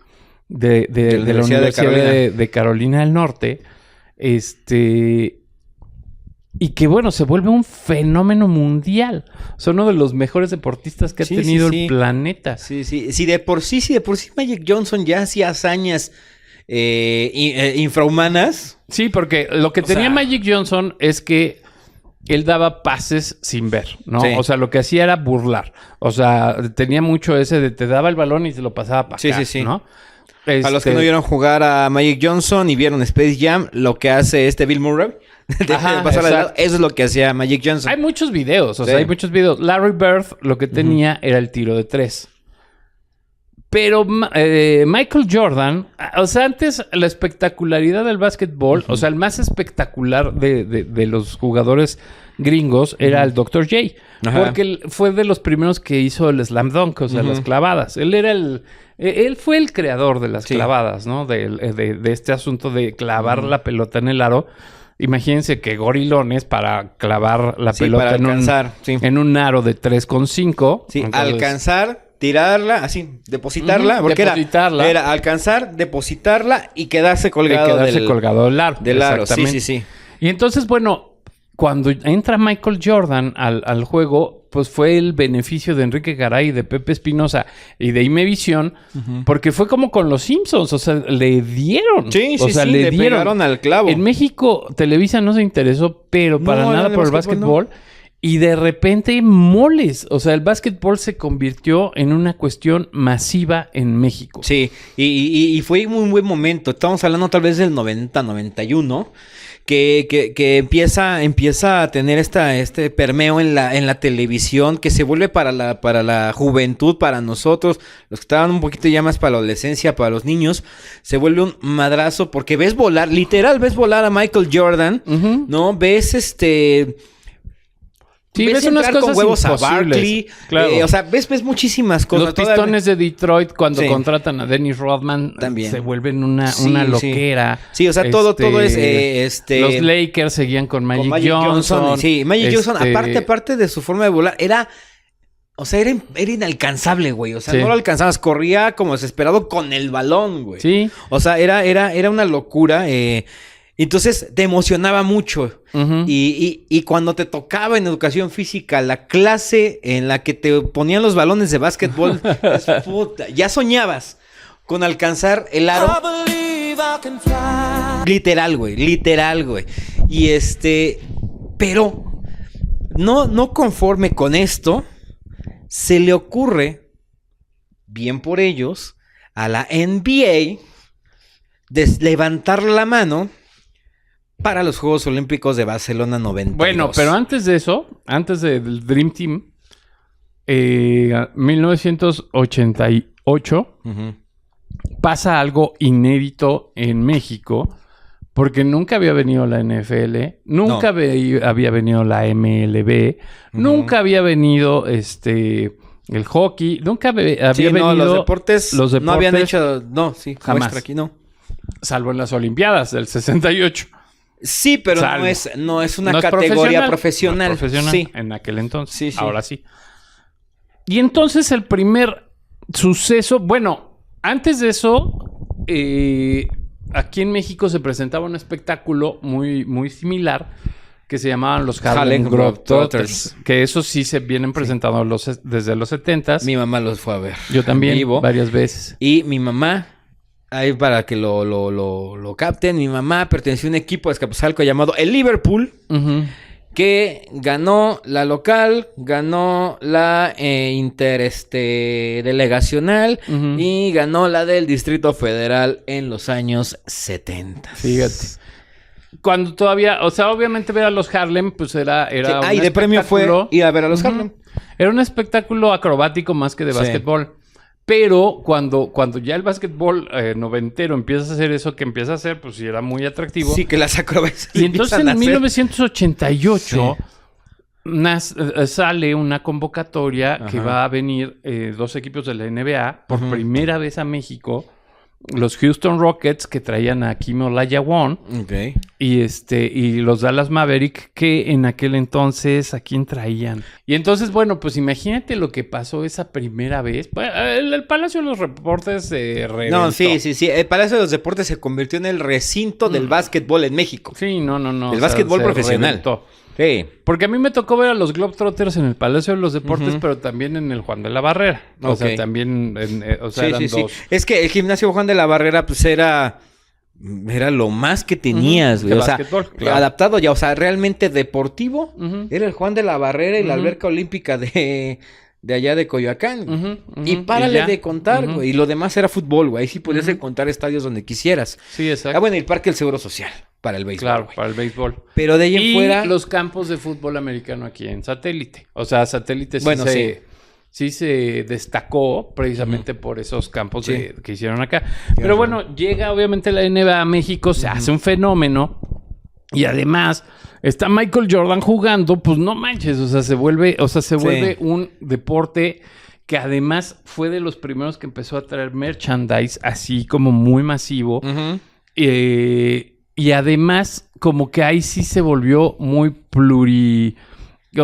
la Universidad de Carolina del Norte, y que bueno, se vuelve un fenómeno mundial. Son uno de los mejores deportistas que ha tenido el planeta. Sí. Si de por sí Magic Johnson ya hacía hazañas infrahumanas. Sí, porque lo que tenía Magic Johnson es que él daba pases sin ver, ¿no? Sí. O sea, lo que hacía era burlar. O sea, tenía mucho ese de te daba el balón y se lo pasaba para acá, ¿no? A los que no vieron jugar a Magic Johnson y vieron Space Jam, lo que hace Bill Murray, eso es lo que hacía Magic Johnson. Hay muchos videos, hay muchos videos. Larry Bird lo que tenía era el tiro de 3. Pero Michael Jordan, o sea, antes la espectacularidad del básquetbol, o sea, el más espectacular de los jugadores gringos era el Dr. J. Porque él fue de los primeros que hizo el slam dunk, o sea, las clavadas. Él fue el creador de las clavadas, ¿no? De este asunto de clavar la pelota en el aro. Imagínense que gorilones para clavar la pelota en un aro de 3,5. Sí, entonces, alcanzar, tirarla, así, depositarla. Porque era alcanzar, depositarla y quedarse colgado del aro. Del aro, sí. Y entonces, bueno, cuando entra Michael Jordan al juego, pues fue el beneficio de Enrique Garay, de Pepe Espinosa y de Imevisión, porque fue como con los Simpsons, o sea, le dieron. Sí, o sea, sí, le pegaron al clavo. En México, Televisa no se interesó, pero para No, nada en el por el básquetbol, básquetbol. Y de repente, moles. O sea, el básquetbol se convirtió en una cuestión masiva en México. Sí, y fue un buen momento. Estamos hablando tal vez del 90, 91, que empieza a tener este permeo en la televisión, que se vuelve para la juventud, para nosotros, los que estaban un poquito ya más para la adolescencia, para los niños, se vuelve un madrazo, porque ves volar, literal, ves volar a Michael Jordan, ¿no? Ves Sí, ves entrar unas cosas con huevos imposibles. a Barkley. Claro. O sea, ves muchísimas cosas. Los Pistones de Detroit, cuando Sí. contratan a Dennis Rodman, También. se vuelven una Sí, loquera. Sí, o sea, todo es... Los Lakers seguían con Magic, con Johnson. Sí, Magic Johnson, aparte de su forma de volar, era inalcanzable, güey. O sea, Sí. no lo alcanzabas. Corría como desesperado con el balón, güey. Sí. O sea, era una locura. Entonces, te emocionaba mucho. Ujú. Y cuando te tocaba en educación física la clase en la que te ponían los balones de básquetbol, puta, ya soñabas con alcanzar el aro. Literal, güey. Y pero no conforme con esto, se le ocurre, bien por ellos, a la NBA levantar la mano para los Juegos Olímpicos de Barcelona 92. Bueno, pero antes de eso, antes del Dream Team, 1988 Ujú. pasa algo inédito en México, porque nunca había venido la NFL, nunca había venido la MLB, nunca había venido el hockey, nunca había Sí, venido los deportes no habían hecho... No, sí, Jamás. muestra aquí no. salvo en las Olimpiadas del 68. Sí, pero Salvo. no es una No es categoría profesional. profesional. No es profesional Sí. en aquel entonces. Sí, sí. Ahora sí. Y entonces el primer suceso... Bueno, antes de eso... aquí en México se presentaba un espectáculo muy, muy similar que se llamaban los Harlem Globetrotters. Que eso sí se vienen presentando desde los 70s. Mi mamá los fue a ver. Yo también, en vivo. varias veces. Y mi mamá, ahí para que lo capten, mi mamá perteneció a un equipo de Azcapotzalco llamado el Liverpool, Ujú. que ganó la local, ganó la delegacional Ujú. y ganó la del Distrito Federal en los años 70. Fíjate. Cuando todavía... O sea, obviamente ver a los Harlem, pues era Sí, un y de premio fue espectáculo. ir a ver a los Ujú. Harlem. Era un espectáculo acrobático más que de Sí. básquetbol. Pero cuando ya el básquetbol noventero empieza a hacer eso que empieza a hacer, pues sí era muy atractivo. Sí, que las acrobacias Y entonces en empiezan a hacer. 1988 sale una convocatoria que Ajá. va a venir dos equipos de la NBA por Ujú. primera vez a México. Los Houston Rockets, que traían a Hakeem Olajuwon, Ok. y los Dallas Maverick, que en aquel entonces, ¿a quién traían? Y entonces, bueno, pues imagínate lo que pasó esa primera vez. Bueno, el Palacio de los Reportes se reventó. No, sí. El Palacio de los Deportes se convirtió en el recinto del básquetbol en México. Sí, no. El básquetbol se profesional. reventó. Sí. Porque a mí me tocó ver a los Globetrotters en el Palacio de los Deportes, Ujú. pero también en el Juan de la Barrera. O sea, Ok. también, eran dos. Es que el gimnasio Juan de la Barrera, pues era lo más que tenías, Ujú, güey. de O sea, básquetbol, claro. adaptado ya, o sea, realmente deportivo. Ujú. Era el Juan de la Barrera y la Ujú. alberca olímpica de allá de Coyoacán. Güey. Ujú, ujú, Y párale ya. de contar, Ujú. güey. Y lo demás era fútbol, güey. Ahí sí podías Ujú. encontrar estadios donde quisieras. Sí, exacto. Ah, bueno, el Parque del Seguro Social para el béisbol, Claro, güey. para el béisbol. Pero de ahí en Y fuera... los campos de fútbol americano aquí en Satélite. O sea, Satélite Bueno, sí se destacó precisamente por esos campos Sí. que hicieron acá. Pero bueno, llega obviamente la NBA a México, se hace un fenómeno y además está Michael Jordan jugando, pues no manches, o sea, se vuelve un deporte que además fue de los primeros que empezó a traer merchandise así como muy masivo. Ujú. Y además, como que ahí sí se volvió muy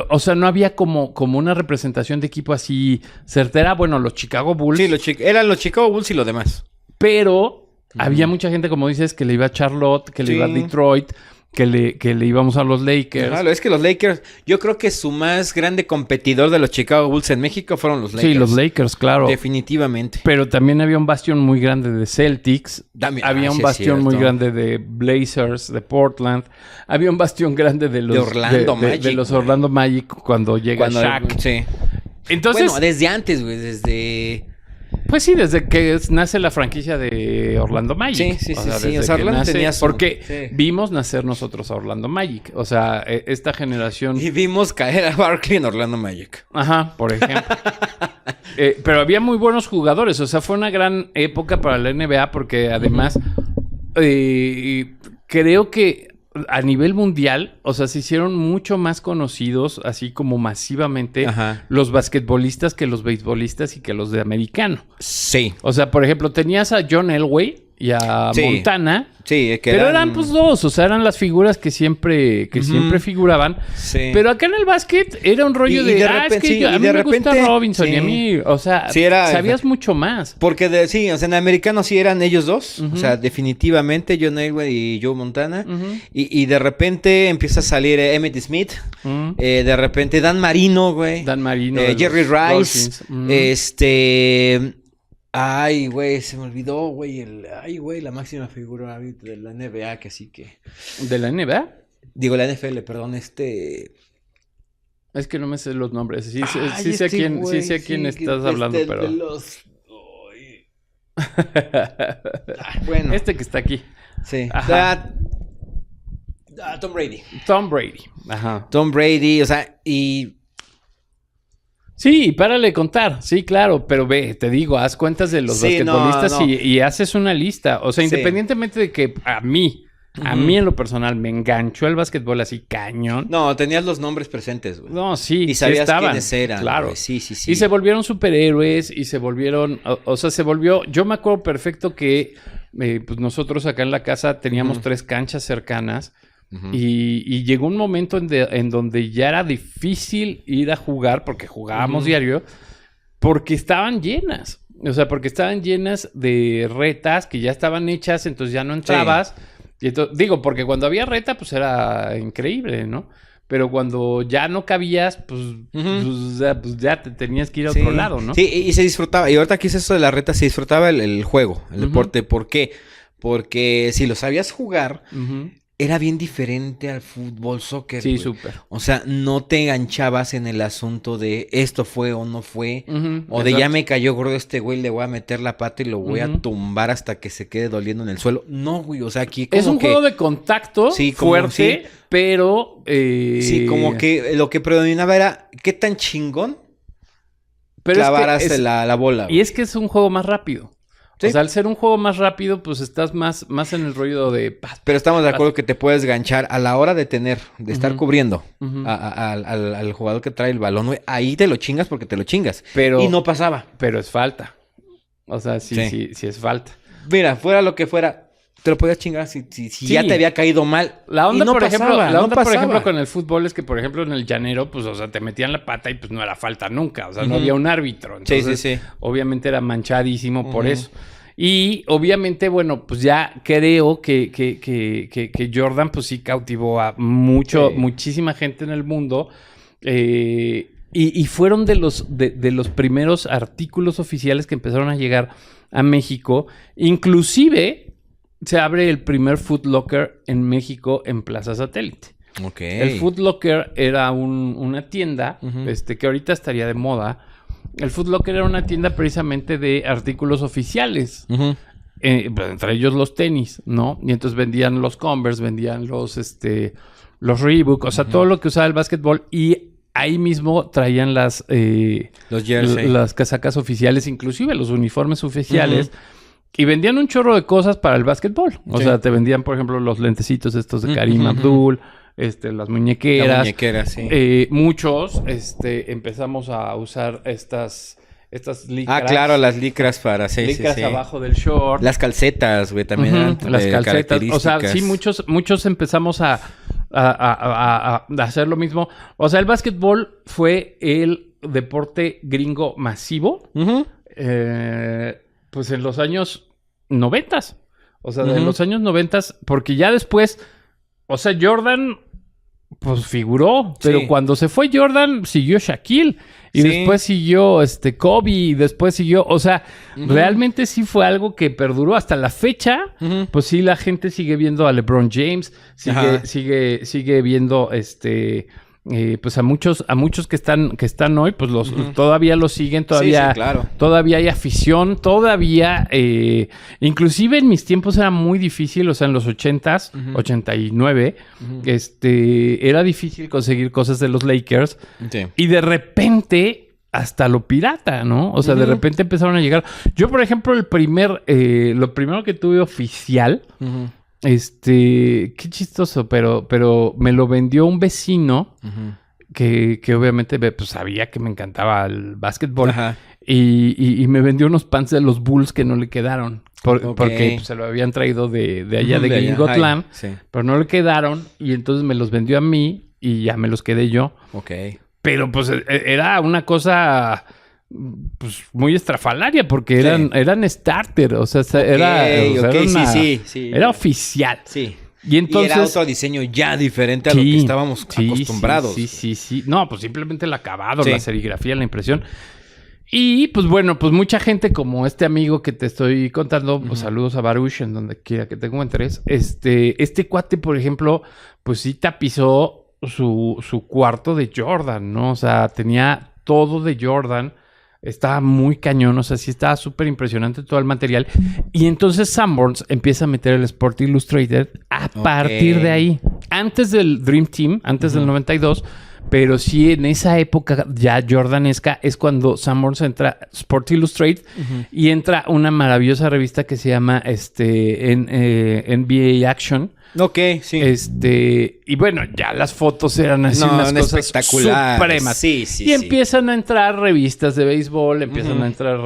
O sea, no había como una representación de equipo así certera. Bueno, los Chicago Bulls. Sí, eran los Chicago Bulls y lo demás. Pero había mucha gente, como dices, que le iba a Charlotte, que le Sí. iba a Detroit, que le íbamos a los Lakers. Claro, es que los Lakers, yo creo que su más grande competidor de los Chicago Bulls en México fueron los Lakers. Sí, los Lakers, claro. Definitivamente. Pero también había un bastión muy grande de Celtics. Había un sí, bastión es muy cierto. grande de Blazers, de Portland. Había un bastión grande de los Orlando Magic, de los güey. Orlando Magic cuando llega Shaq. Sí. Entonces, Bueno, desde antes, güey, desde... pues sí, desde que nace la franquicia de Orlando Magic. Sí. desde O sea, que Orlando tenía su- porque sí. vimos nacer nosotros a Orlando Magic. O sea, esta generación... Y vimos caer a Barkley en Orlando Magic. Ajá, por ejemplo. Pero había muy buenos jugadores. O sea, fue una gran época para la NBA porque además creo que a nivel mundial, o sea, se hicieron mucho más conocidos, así como masivamente, Ajá. los basquetbolistas que los beisbolistas y que los de americano. Sí. O sea, por ejemplo, tenías a John Elway y a Sí. Montana. Sí, que Pero eran pues dos, o sea, eran las figuras que siempre figuraban. Sí. Pero acá en el básquet era un rollo Y de, de es repente- que sí, yo, a y mí de me gusta repente- Robinson y a sí. mí, o sea, Sí, era- sabías mucho más. Porque sí, o sea, en americano sí eran ellos dos. O sea, definitivamente John Elway y Joe Montana. Ujú. Y de repente empieza a salir Emmitt Smith. Ujú. De repente Dan Marino, güey. Dan Marino. de Jerry los Rice. Dolphins. Ujú. Ay, güey, se me olvidó, güey. Ay, güey, la máxima figura de la NBA, que sí que. ¿De la NBA? Digo, la NFL, perdón, Es que no me sé los nombres. Sí, sé a quién, güey, sí sé a quién sí, estás hablando, de pero... los... Ay. Bueno, Este que está aquí. sí. Ajá. Tom Brady. Tom Brady. Ajá. Tom Brady, o sea, y... Sí, párale de contar. Sí, claro. Pero ve, te digo, haz cuentas de los Sí, basquetbolistas no. y haces una lista. O sea, Sí. independientemente de que a mí en lo personal me enganchó el básquetbol así cañón. No, tenías los nombres presentes, güey. No, sí. Y sabías sí estaban, quiénes eran. Claro. Güey. Sí. Y se volvieron superhéroes y se volvieron, o sea, se volvió, yo me acuerdo perfecto que pues nosotros acá en la casa teníamos 3 canchas cercanas Ujú. y llegó un momento en donde ya era difícil ir a jugar porque jugábamos diario porque estaban llenas. O sea, porque estaban llenas de retas que ya estaban hechas, entonces ya no entrabas. Y digo, porque cuando había reta, pues era increíble, ¿no? Pero cuando ya no cabías, pues, pues ya te tenías que ir a otro lado, ¿no? Sí, y se disfrutaba. Y ahorita que hice eso de la reta, se disfrutaba el juego, el deporte. ¿Por qué? Porque si lo sabías jugar, Ujú. era bien diferente al fútbol, soccer. Sí, güey. súper. O sea, no te enganchabas en el asunto de esto fue o no fue. Ujú, O de exacto. ya me cayó gordo este güey, le voy a meter la pata y lo voy a Ujú. tumbar hasta que se quede doliendo en el suelo. No, güey, o sea, aquí como Es un que... juego de contacto Sí, como- fuerte, sí. pero... Sí, como que lo que predominaba era qué tan chingón pero es que clavaras es- la bola. Y es que es un juego más rápido. Sí. O sea, al ser un juego más rápido, pues estás más en el rollo de... Pero estamos de acuerdo que te puedes ganchar a la hora de estar Ujú. cubriendo Ujú. al jugador que trae el balón, güey. Ahí te lo chingas porque te lo chingas. Pero, Y no pasaba. pero es falta. O sea, Sí. sí es falta. Mira, fuera lo que fuera, te lo podías chingar si Sí. ya te había caído mal. La onda, Y no por ejemplo, pasaba, la no onda, por pasaba. ejemplo, con el fútbol es que, por ejemplo, en el llanero, pues, o sea, te metían la pata y pues no era falta nunca. O sea, no Ujú. había un árbitro. Entonces, sí. obviamente era manchadísimo por Ujú. eso. Y obviamente, bueno, pues ya creo que Jordan, pues sí cautivó a Sí. muchísima gente en el mundo. Y fueron de los primeros artículos oficiales que empezaron a llegar a México. Inclusive se abre el primer Foot Locker en México en Plaza Satélite. Ok. El Foot Locker era una tienda Ujú. que ahorita estaría de moda. El Foot Locker era una tienda precisamente de artículos oficiales. Ujú. Pues, entre ellos los tenis, ¿no? Y entonces vendían los Converse, vendían los Reebok, o sea, todo lo que usaba el básquetbol. Y ahí mismo traían las Jersey. las casacas oficiales, inclusive los uniformes oficiales. Y vendían un chorro de cosas para el básquetbol. O Sí. sea, te vendían, por ejemplo, los lentecitos estos de Ujú, Karim ujú. Abdul, las muñequeras. La muñequera, sí. Muchos empezamos a usar estas licras. Claro, las licras para... Sí, licras sí. abajo del short. Las calcetas, güey, también Ujú, eran las de calcetas. O sea, sí, características. muchos empezamos a hacer lo mismo. O sea, el básquetbol fue el deporte gringo masivo. Ujú. Pues en los años 90. O sea, en Ujú. los años 90, porque ya después, O sea, Jordan, pues figuró. Pero Sí. cuando se fue Jordan, siguió Shaquille. Y Sí. después siguió Kobe. Y después siguió... O sea, realmente sí fue algo que perduró hasta la fecha. Ujú. Pues sí, la gente sigue viendo a LeBron James. Ajá. Sigue viendo pues a muchos que están hoy, pues todavía los siguen, todavía, Sí, claro. todavía hay afición, todavía, inclusive en mis tiempos era muy difícil, o sea, en los 80s, 89, era difícil conseguir cosas de los Lakers Sí. y de repente hasta lo pirata, ¿no? O sea, de repente empezaron a llegar. Yo, por ejemplo, lo primero que tuve oficial, Ujú. qué chistoso, pero me lo vendió un vecino Ujú. que obviamente pues, sabía que me encantaba el básquetbol Ajá. y me vendió unos pants de los Bulls que no le quedaron Ok. porque pues, se lo habían traído de allá Ujú, de allá. Gringotland, Ay, sí. pero no le quedaron y entonces me los vendió a mí y ya me los quedé yo. Ok. Pero pues era una cosa pues muy estrafalaria porque Sí. eran starter, o sea, Ok, era ok, una- sí. era oficial. Sí. Y entonces Y era otro diseño ya diferente a lo que estábamos sí, acostumbrados. Sí. No, pues simplemente el acabado, Sí. la serigrafía, la impresión. Y pues bueno, pues mucha gente como este amigo que te estoy contando, pues saludos a Baruch en donde quiera que te encuentres. Este cuate, por ejemplo, pues sí tapizó su cuarto de Jordan, ¿no? O sea, tenía todo de Jordan. Estaba muy cañón, o sea, sí estaba súper impresionante todo el material. Y entonces Sanborns empieza a meter el Sport Illustrated a partir de ahí. Antes del Dream Team, antes del 92, pero sí en esa época ya jordanesca es cuando Sanborns entra Sport Illustrated y entra una maravillosa revista que se llama NBA Action. Ok, sí. Y bueno, ya las fotos eran así No, unas cosas espectaculares. supremas. Sí, sí, y sí. empiezan a entrar revistas de béisbol, empiezan a entrar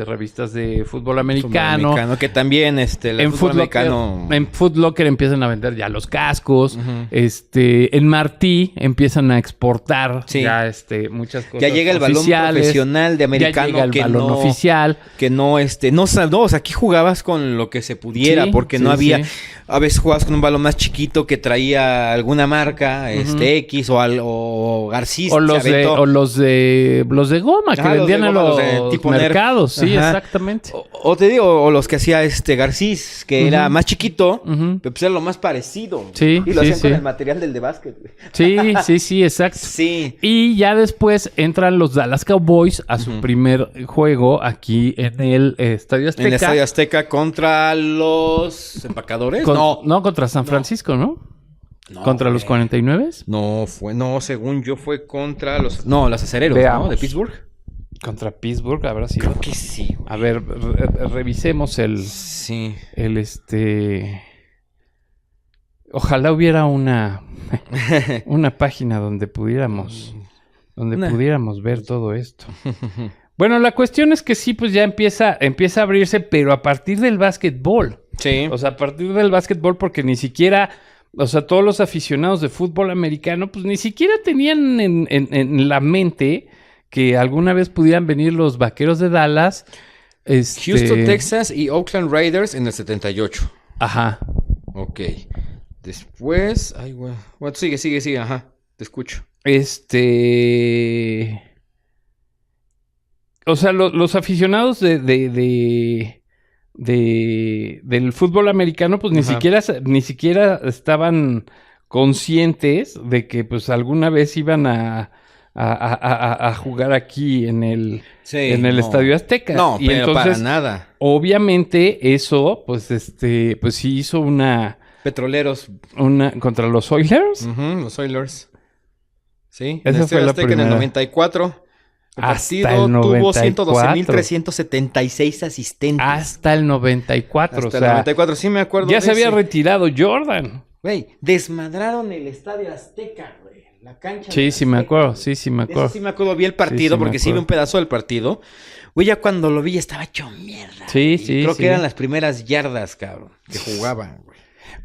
revistas de fútbol americano. Que también el En fútbol Foot Locker, americano. en Foot Locker empiezan a vender ya los cascos. En Martí empiezan a exportar Sí. ya muchas cosas. Ya llega el balón oficiales. profesional de americano Ya llega el que balón no, oficial. que no, o sea, aquí jugabas con lo que se pudiera, Sí, porque sí, no había, sí. a veces jugabas con un balón más chiquito que traía alguna marca, X o Garcís. O los de goma que Ajá, los de vendían en goma, los los de tipo Nerf. mercados. Sí, Ajá. exactamente. O te digo, o los que hacía Garcís, que era más chiquito, Ujú. pero pues era lo más parecido. Sí, Y lo sí, hacían con sí. el material del de básquet, güey. Sí, exacto. Sí. Y ya después entran los Dallas Cowboys a su primer juego aquí en el Estadio Azteca. En el Estadio Azteca contra los empacadores. No, contra San Francisco, ¿no? No, ¿Contra los 49? No, según yo fue contra los... No, los acereros, Veamos. ¿no? De Pittsburgh. Contra Pittsburgh habrá sido. Creo que sí. A ver, revisemos Sí. Ojalá hubiera una página donde pudiéramos ver todo esto. Bueno, la cuestión es que sí, pues ya empieza a abrirse, pero a partir del básquetbol. Sí. O sea, a partir del básquetbol, porque ni siquiera, o sea, todos los aficionados de fútbol americano, pues ni siquiera tenían en la mente que alguna vez pudieran venir los Vaqueros de Dallas. Houston, Texas y Oakland Raiders en el 78. Ajá. Ok. Después... Ay, güey. Bueno, sigue. Ajá. Te escucho. O sea, los aficionados del fútbol americano, pues ni siquiera estaban conscientes de que pues alguna vez iban a jugar aquí en el Estadio Azteca. No, y pero entonces, para nada. obviamente, eso, pues pues sí hizo una Petroleros. contra los Oilers. Ujú, los Oilers. Sí. Esa en el fue la Azteca en el primera. 94. El Hasta partido el tuvo 94. 112,376 asistentes. Hasta el 94. Hasta o sea, el 94, sí me acuerdo. ya de se había ese. retirado Jordan. Güey, desmadraron el Estadio Azteca, güey. La cancha. Sí, del sí me Azteca, acuerdo. güey. Sí, sí me De acuerdo. eso sí me acuerdo, vi el partido, Sí, me porque sí vi acuerdo. un pedazo del partido. Güey, ya cuando lo vi ya estaba hecho mierda. Sí, Y sí, creo sí. que eran las primeras yardas, cabrón, que jugaban, güey.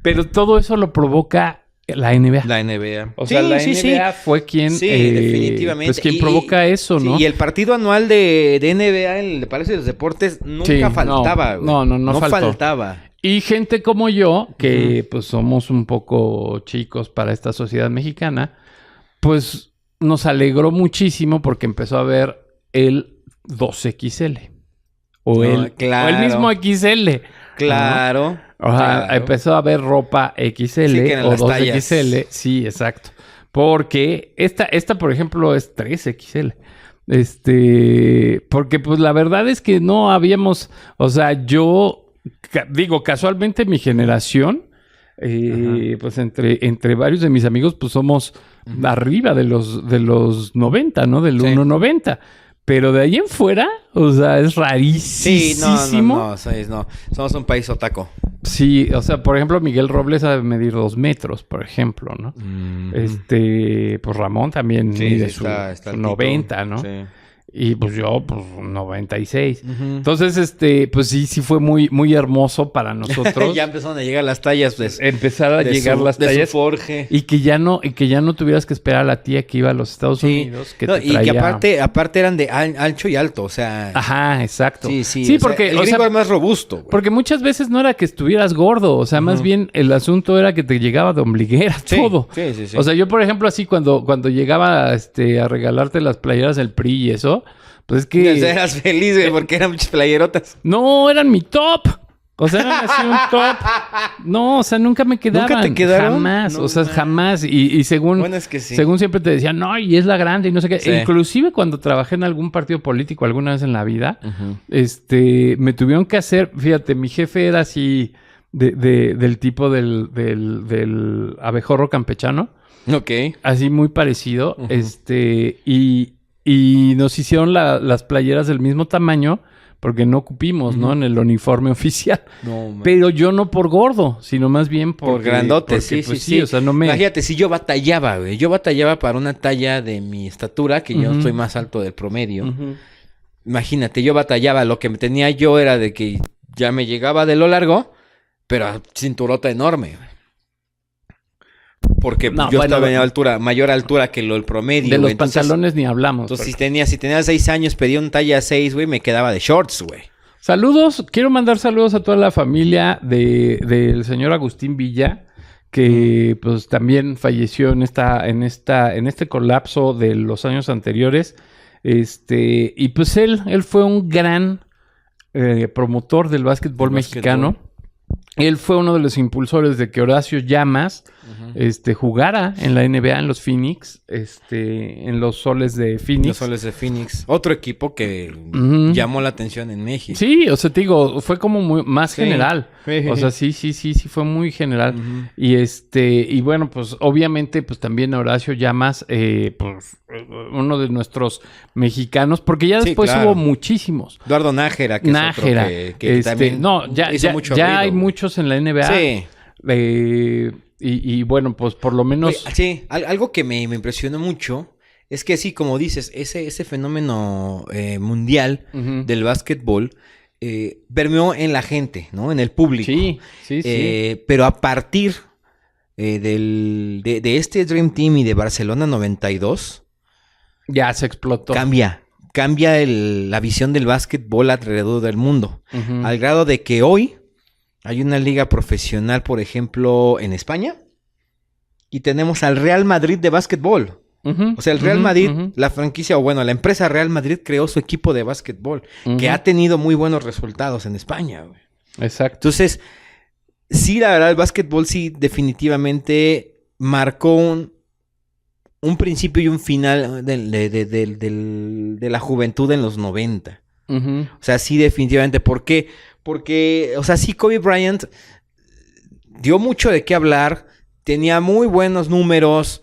Pero todo eso lo provoca la NBA. La NBA. O sea, la NBA fue quien, Sí, definitivamente. pues quien provoca eso, sí, ¿no? y el partido anual de NBA en el Palacio de los Deportes nunca Sí, faltaba, güey. no faltó. faltaba. Y gente como yo, que pues somos un poco chicos para esta sociedad mexicana, pues nos alegró muchísimo porque empezó a ver el 2XL. O el mismo XL. Claro. ¿No? O sea, empezó a ver ropa XL Sí, que eran o las 2XL. tallas. Sí, exacto. Porque esta, por ejemplo, es 3XL. Porque pues la verdad es que no habíamos... O sea, casualmente mi generación... pues entre varios de mis amigos, pues somos arriba de los 90, ¿no? Del 1.90. Pero de ahí en fuera, o sea, es rarísimo. Sí, no. Somos un país otaco. Sí, o sea, por ejemplo, Miguel Robles sabe medir 2 metros, por ejemplo, ¿no? Pues Ramón también mide su 90, ¿no? Sí. Y pues yo, pues 96. Entonces, pues sí fue muy, muy hermoso para nosotros. Ya empezaron a llegar las tallas, pues. Empezar a llegar las tallas. De su forje. Y que ya no tuvieras que esperar a la tía que iba a los Estados Unidos. Que te traía... Y que aparte eran de ancho y alto, o sea. Ajá, exacto. Sí, porque el gringo es más robusto, güey. Porque muchas veces no era que estuvieras gordo, o sea, más bien el asunto era que te llegaba de ombliguera todo. Sí. O sea, yo, por ejemplo, así cuando llegaba a regalarte las playeras del PRI y eso, pues es que... Eras feliz, güey, porque eran muchas playerotas. No, eran mi top. O sea, eran así un top. No, o sea, nunca me quedaban. ¿Nunca te quedaron? Jamás, No, o sea, jamás. Y según... Bueno, es que sí. Según siempre te decían, no, y es la grande y no sé qué. Sí. Inclusive cuando trabajé en algún partido político alguna vez en la vida, me tuvieron que hacer... Fíjate, mi jefe era así del tipo del abejorro campechano. Ok. Así muy parecido. Y nos hicieron las playeras del mismo tamaño porque no cupimos, ¿no? En el uniforme oficial. No, man. Pero yo no por gordo, sino más bien por grandote. Sí. O sea, no me... Imagínate, si yo batallaba, güey. Yo batallaba para una talla de mi estatura, que yo estoy más alto del promedio. Imagínate, yo batallaba. Lo que tenía yo era de que ya me llegaba de lo largo, pero a cinturota enorme, güey. Porque yo estaba en mayor altura que el promedio. De los pantalones ni hablamos. Entonces, si tenía 6 años, pedía un talla 6, güey, me quedaba de shorts, güey. Saludos. Quiero mandar saludos a toda la familia del señor Agustín Villa, que pues también falleció en este colapso de los años anteriores. Y pues él fue un gran promotor del básquetbol mexicano. Él fue uno de los impulsores de que Horacio Llamas jugara en la NBA, en los Phoenix, en los Soles de Phoenix. Los Soles de Phoenix. Otro equipo que llamó la atención en México. Sí, o sea, te digo, fue como más general. O sea, sí, fue muy general. Y bueno, pues obviamente, pues también Horacio Llamas, pues uno de nuestros mexicanos, porque ya después hubo muchísimos. Eduardo Nájera, que Nájera, es otro que también hizo mucho ruido, hay muchos en la NBA. Sí. Y bueno, pues por lo menos... Oye, sí, algo que me impresionó mucho es que sí, como dices, ese fenómeno mundial del básquetbol permeó en la gente, ¿no? En el público. Sí. Pero a partir de este Dream Team y de Barcelona 92... Ya se explotó. Cambia la visión del básquetbol alrededor del mundo. Al grado de que hoy hay una liga profesional, por ejemplo, en España. Y tenemos al Real Madrid de básquetbol. O sea, el Real Madrid, la franquicia, o bueno, la empresa Real Madrid creó su equipo de básquetbol. Que ha tenido muy buenos resultados en España, güey. Exacto. Entonces, sí, la verdad, el básquetbol sí definitivamente marcó un principio y un final de la juventud en los 90. O sea, sí, definitivamente. ¿Por qué? Porque, o sea, sí, Kobe Bryant dio mucho de qué hablar, tenía muy buenos números,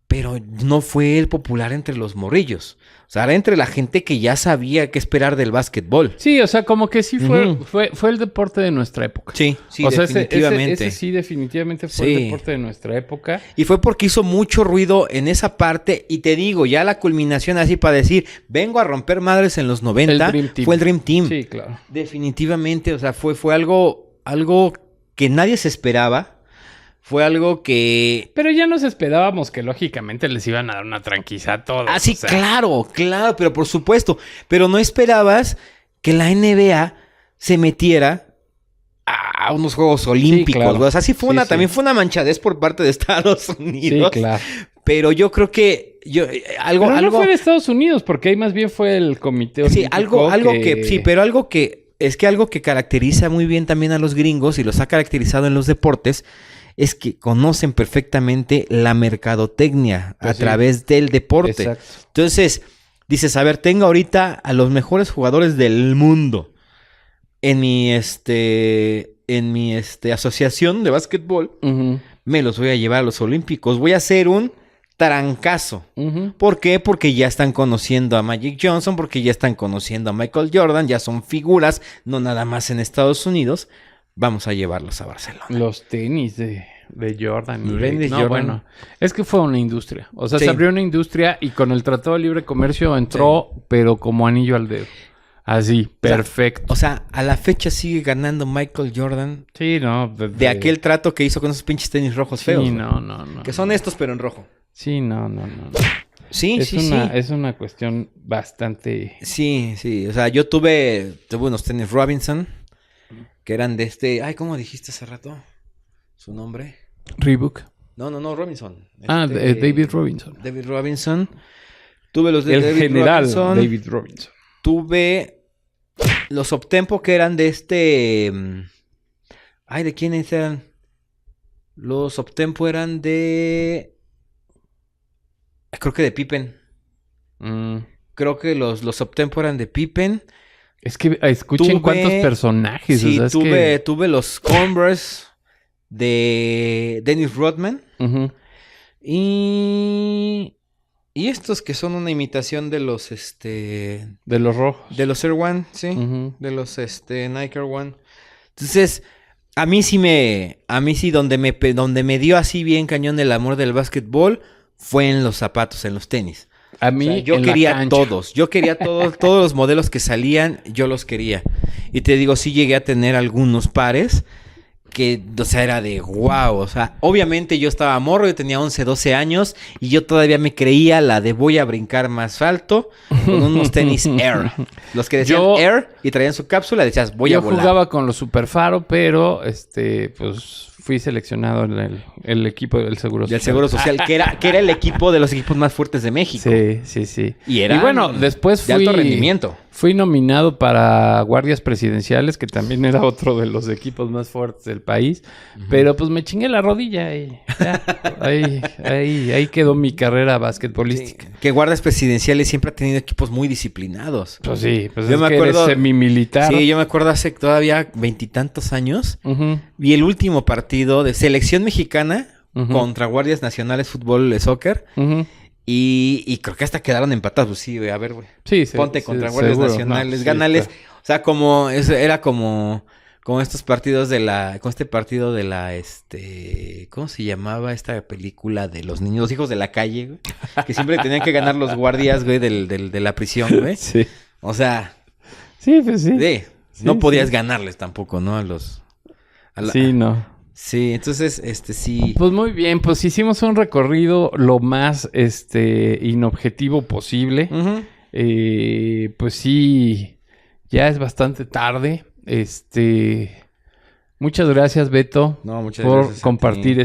pero no fue el popular entre los morrillos. O sea, era entre la gente que ya sabía qué esperar del básquetbol. Sí, o sea, como que sí fue el deporte de nuestra época. Sí, o sea, definitivamente. Ese sí, definitivamente fue el deporte de nuestra época. Y fue porque hizo mucho ruido en esa parte. Y te digo, ya la culminación así para decir, vengo a romper madres en los 90, fue el Dream Team. Sí, claro. Definitivamente, o sea, fue algo que nadie se esperaba. Fue algo que... Pero ya nos esperábamos que lógicamente les iban a dar una tranquiza a todos. Ah, sí, o sea... claro, pero por supuesto. Pero no esperabas que la NBA se metiera a unos Juegos Olímpicos, claro. güey. O sea, sí fue Sí, sí. también fue una manchadez por parte de Estados Unidos. Sí, claro. Pero yo creo que Pero no fue de Estados Unidos, porque ahí más bien fue el comité Sí, olímpico algo que caracteriza muy bien también a los gringos y los ha caracterizado en los deportes es que conocen perfectamente la mercadotecnia Pues a sí. través del deporte. Exacto. Entonces, dices, a ver, tengo ahorita a los mejores jugadores del mundo en mi asociación de básquetbol, Ujú, me los voy a llevar a los Olímpicos, voy a hacer un trancazo. ujú. ¿Por qué? Porque ya están conociendo a Magic Johnson, porque ya están conociendo a Michael Jordan, ya son figuras, no nada más en Estados Unidos. Vamos a llevarlos a Barcelona. Los tenis de Jordan. Los tenis de No, Jordan. bueno, es que fue una industria. O sea, Sí. se abrió una industria y con el Tratado de Libre Comercio entró, pero como anillo al dedo. Así, perfecto. O sea, a la fecha sigue ganando Michael Jordan Sí, no. de aquel trato que hizo con esos pinches tenis rojos feos. Sí, güey. no. Que son estos, pero en rojo. Sí, no. Sí, Es sí, una, sí. es una cuestión bastante... Sí, sí. O sea, yo tuve unos tenis Robinson que eran de ay, ¿cómo dijiste hace rato? ¿Su nombre? Reebok. No, Robinson. David Robinson. David Robinson. Tuve los de El David general Robinson. David Robinson. Tuve los Optempo que eran de Ay, ¿de quiénes eran? Los Optempo eran de... Creo que de Pippen. Creo que los Optempo eran de Pippen. Es que escuchen Tuve- cuántos personajes. Sí, o sea, es tuve los Converse de Dennis Rodman. Ujú. Y estos que son una imitación de los De los rojos. de los Air One, sí, Ujú. de los Nike Air One. Entonces, a mí sí donde me dio así bien cañón el amor del básquetbol fue en los zapatos, en los tenis. A O mí, sea, yo en la quería cancha. todos, todos los modelos que salían, yo los quería. Y te digo, sí llegué a tener algunos pares que, o sea, era de wow. O sea, obviamente yo estaba morro, yo tenía 11, 12 años y yo todavía me creía la de voy a brincar más alto con unos tenis Air. Los que decían Yo- Air y traían su cápsula, decías voy a Yo volar. jugaba con los Superfaro, pero pues fui seleccionado en el equipo del Seguro Del Seguro Social, que era el equipo de los equipos más fuertes de México. Sí. Y eran bueno, después de fui... alto rendimiento. Fui nominado para Guardias Presidenciales, que también era otro de los equipos más fuertes del país. Pero pues me chingué la rodilla y ya, ahí quedó mi carrera basquetbolística. Sí, que guardias presidenciales siempre ha tenido equipos muy disciplinados. Pues sí, pues Yo es me que acuerdo- eres semimilitar. Sí, yo me acuerdo hace todavía 20 años. Ujú, Vi el último partido de selección mexicana Ujú. contra Guardias Nacionales Fútbol Soccer. ujú. Y creo que hasta quedaron empatados. Pues sí, güey, a ver, güey. Sí, Ponte sí, contra Guardias seguro. Nacionales, No, sí, gánales. está. O sea, era como estos partidos con este partido de la, ¿cómo se llamaba esta película de los niños, los hijos de la calle, güey? Que siempre tenían que ganar los guardias, güey, de la prisión, güey. Sí. O sea, Sí, pues sí. sí, no podías sí. ganarles tampoco, ¿no? Sí, no. Sí, entonces, sí. Pues muy bien, pues hicimos un recorrido lo más inobjetivo posible. Ujú. Pues sí, ya es bastante tarde. Muchas gracias, Beto, No, muchas por gracias a compartir ti.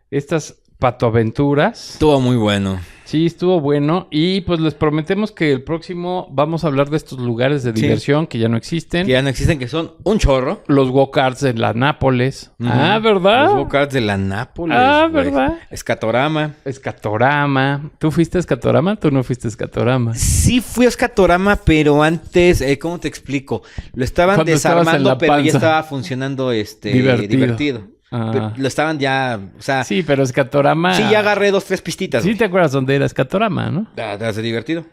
estas patoaventuras. Estuvo muy bueno. Sí, estuvo bueno. Y pues les prometemos que el próximo vamos a hablar de estos lugares de Sí. diversión que ya no existen. Que ya no existen, que son un chorro. Los go-karts de la Nápoles. Ujú. Ah, ¿verdad? Los go-karts de la Nápoles. Ah, güey. ¿verdad? Escatorama. Escatorama. ¿Tú fuiste a Escatorama? ¿Tú no fuiste a Escatorama? Sí fui a Escatorama, pero antes, ¿cómo te explico? Lo estaban Cuando estabas en desarmando, la pero ya panza. estaba funcionando Divertido. divertido. Ah. Pero lo estaban ya, o sea, sí, Sí, pero Escatorama... ya agarré 2, 3 pistitas. Sí güey. te acuerdas dónde era Escatorama, ¿no? De divertido.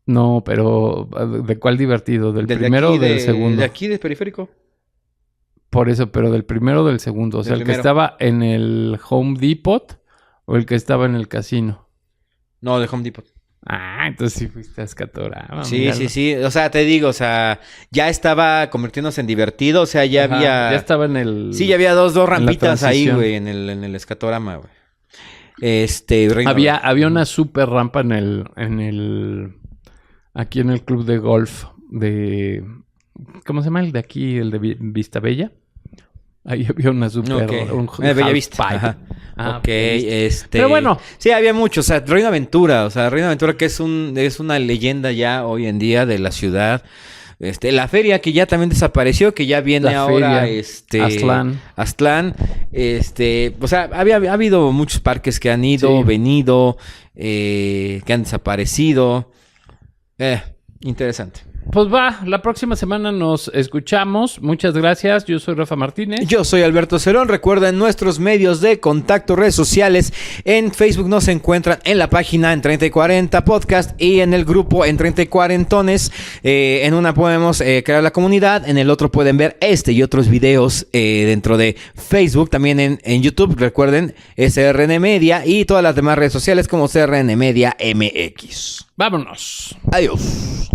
No, pero ¿de cuál divertido? ¿Del Desde primero aquí o del segundo? De aquí, de periférico. Por eso, pero del primero o del segundo. O sea, Del el que primero. estaba en el Home Depot o el que estaba en el casino. No, de Home Depot. Ah, entonces sí fuiste a Escatorama. Sí, míralo. sí, sí. O sea, te digo, o sea, ya estaba convirtiéndose en divertido. O sea, ya Ajá, había. Ya estaba en el... Sí, ya había dos la rampitas ahí, transición. güey, en el Escatorama, güey. Había una super rampa aquí en el club de golf de ¿cómo se llama el de aquí? El de Vista Bella. Ahí había una super... Ok. Un Bella half Vista. pipe. Ajá. Ah, Ok, Pero bueno. Sí, había mucho. O sea, Reino Aventura. O sea, Reino Aventura que es una leyenda ya hoy en día de la ciudad. La feria que ya también desapareció, que ya viene La ahora, feria, Aztlán. O sea, ha habido muchos parques que han ido, Sí. venido, que han desaparecido. Interesante. Pues va, la próxima semana nos escuchamos. Muchas gracias. Yo soy Rafa Martínez. Yo soy Alberto Cerón. Recuerden nuestros medios de contacto, redes sociales. En Facebook nos encuentran en la página en 30 y 40 Podcast y en el grupo en 30 y Cuarentones. En una podemos crear la comunidad, en el otro pueden ver y otros videos dentro de Facebook, también en YouTube. Recuerden SRN Media y todas las demás redes sociales como CRN Media MX. Vámonos. Adiós.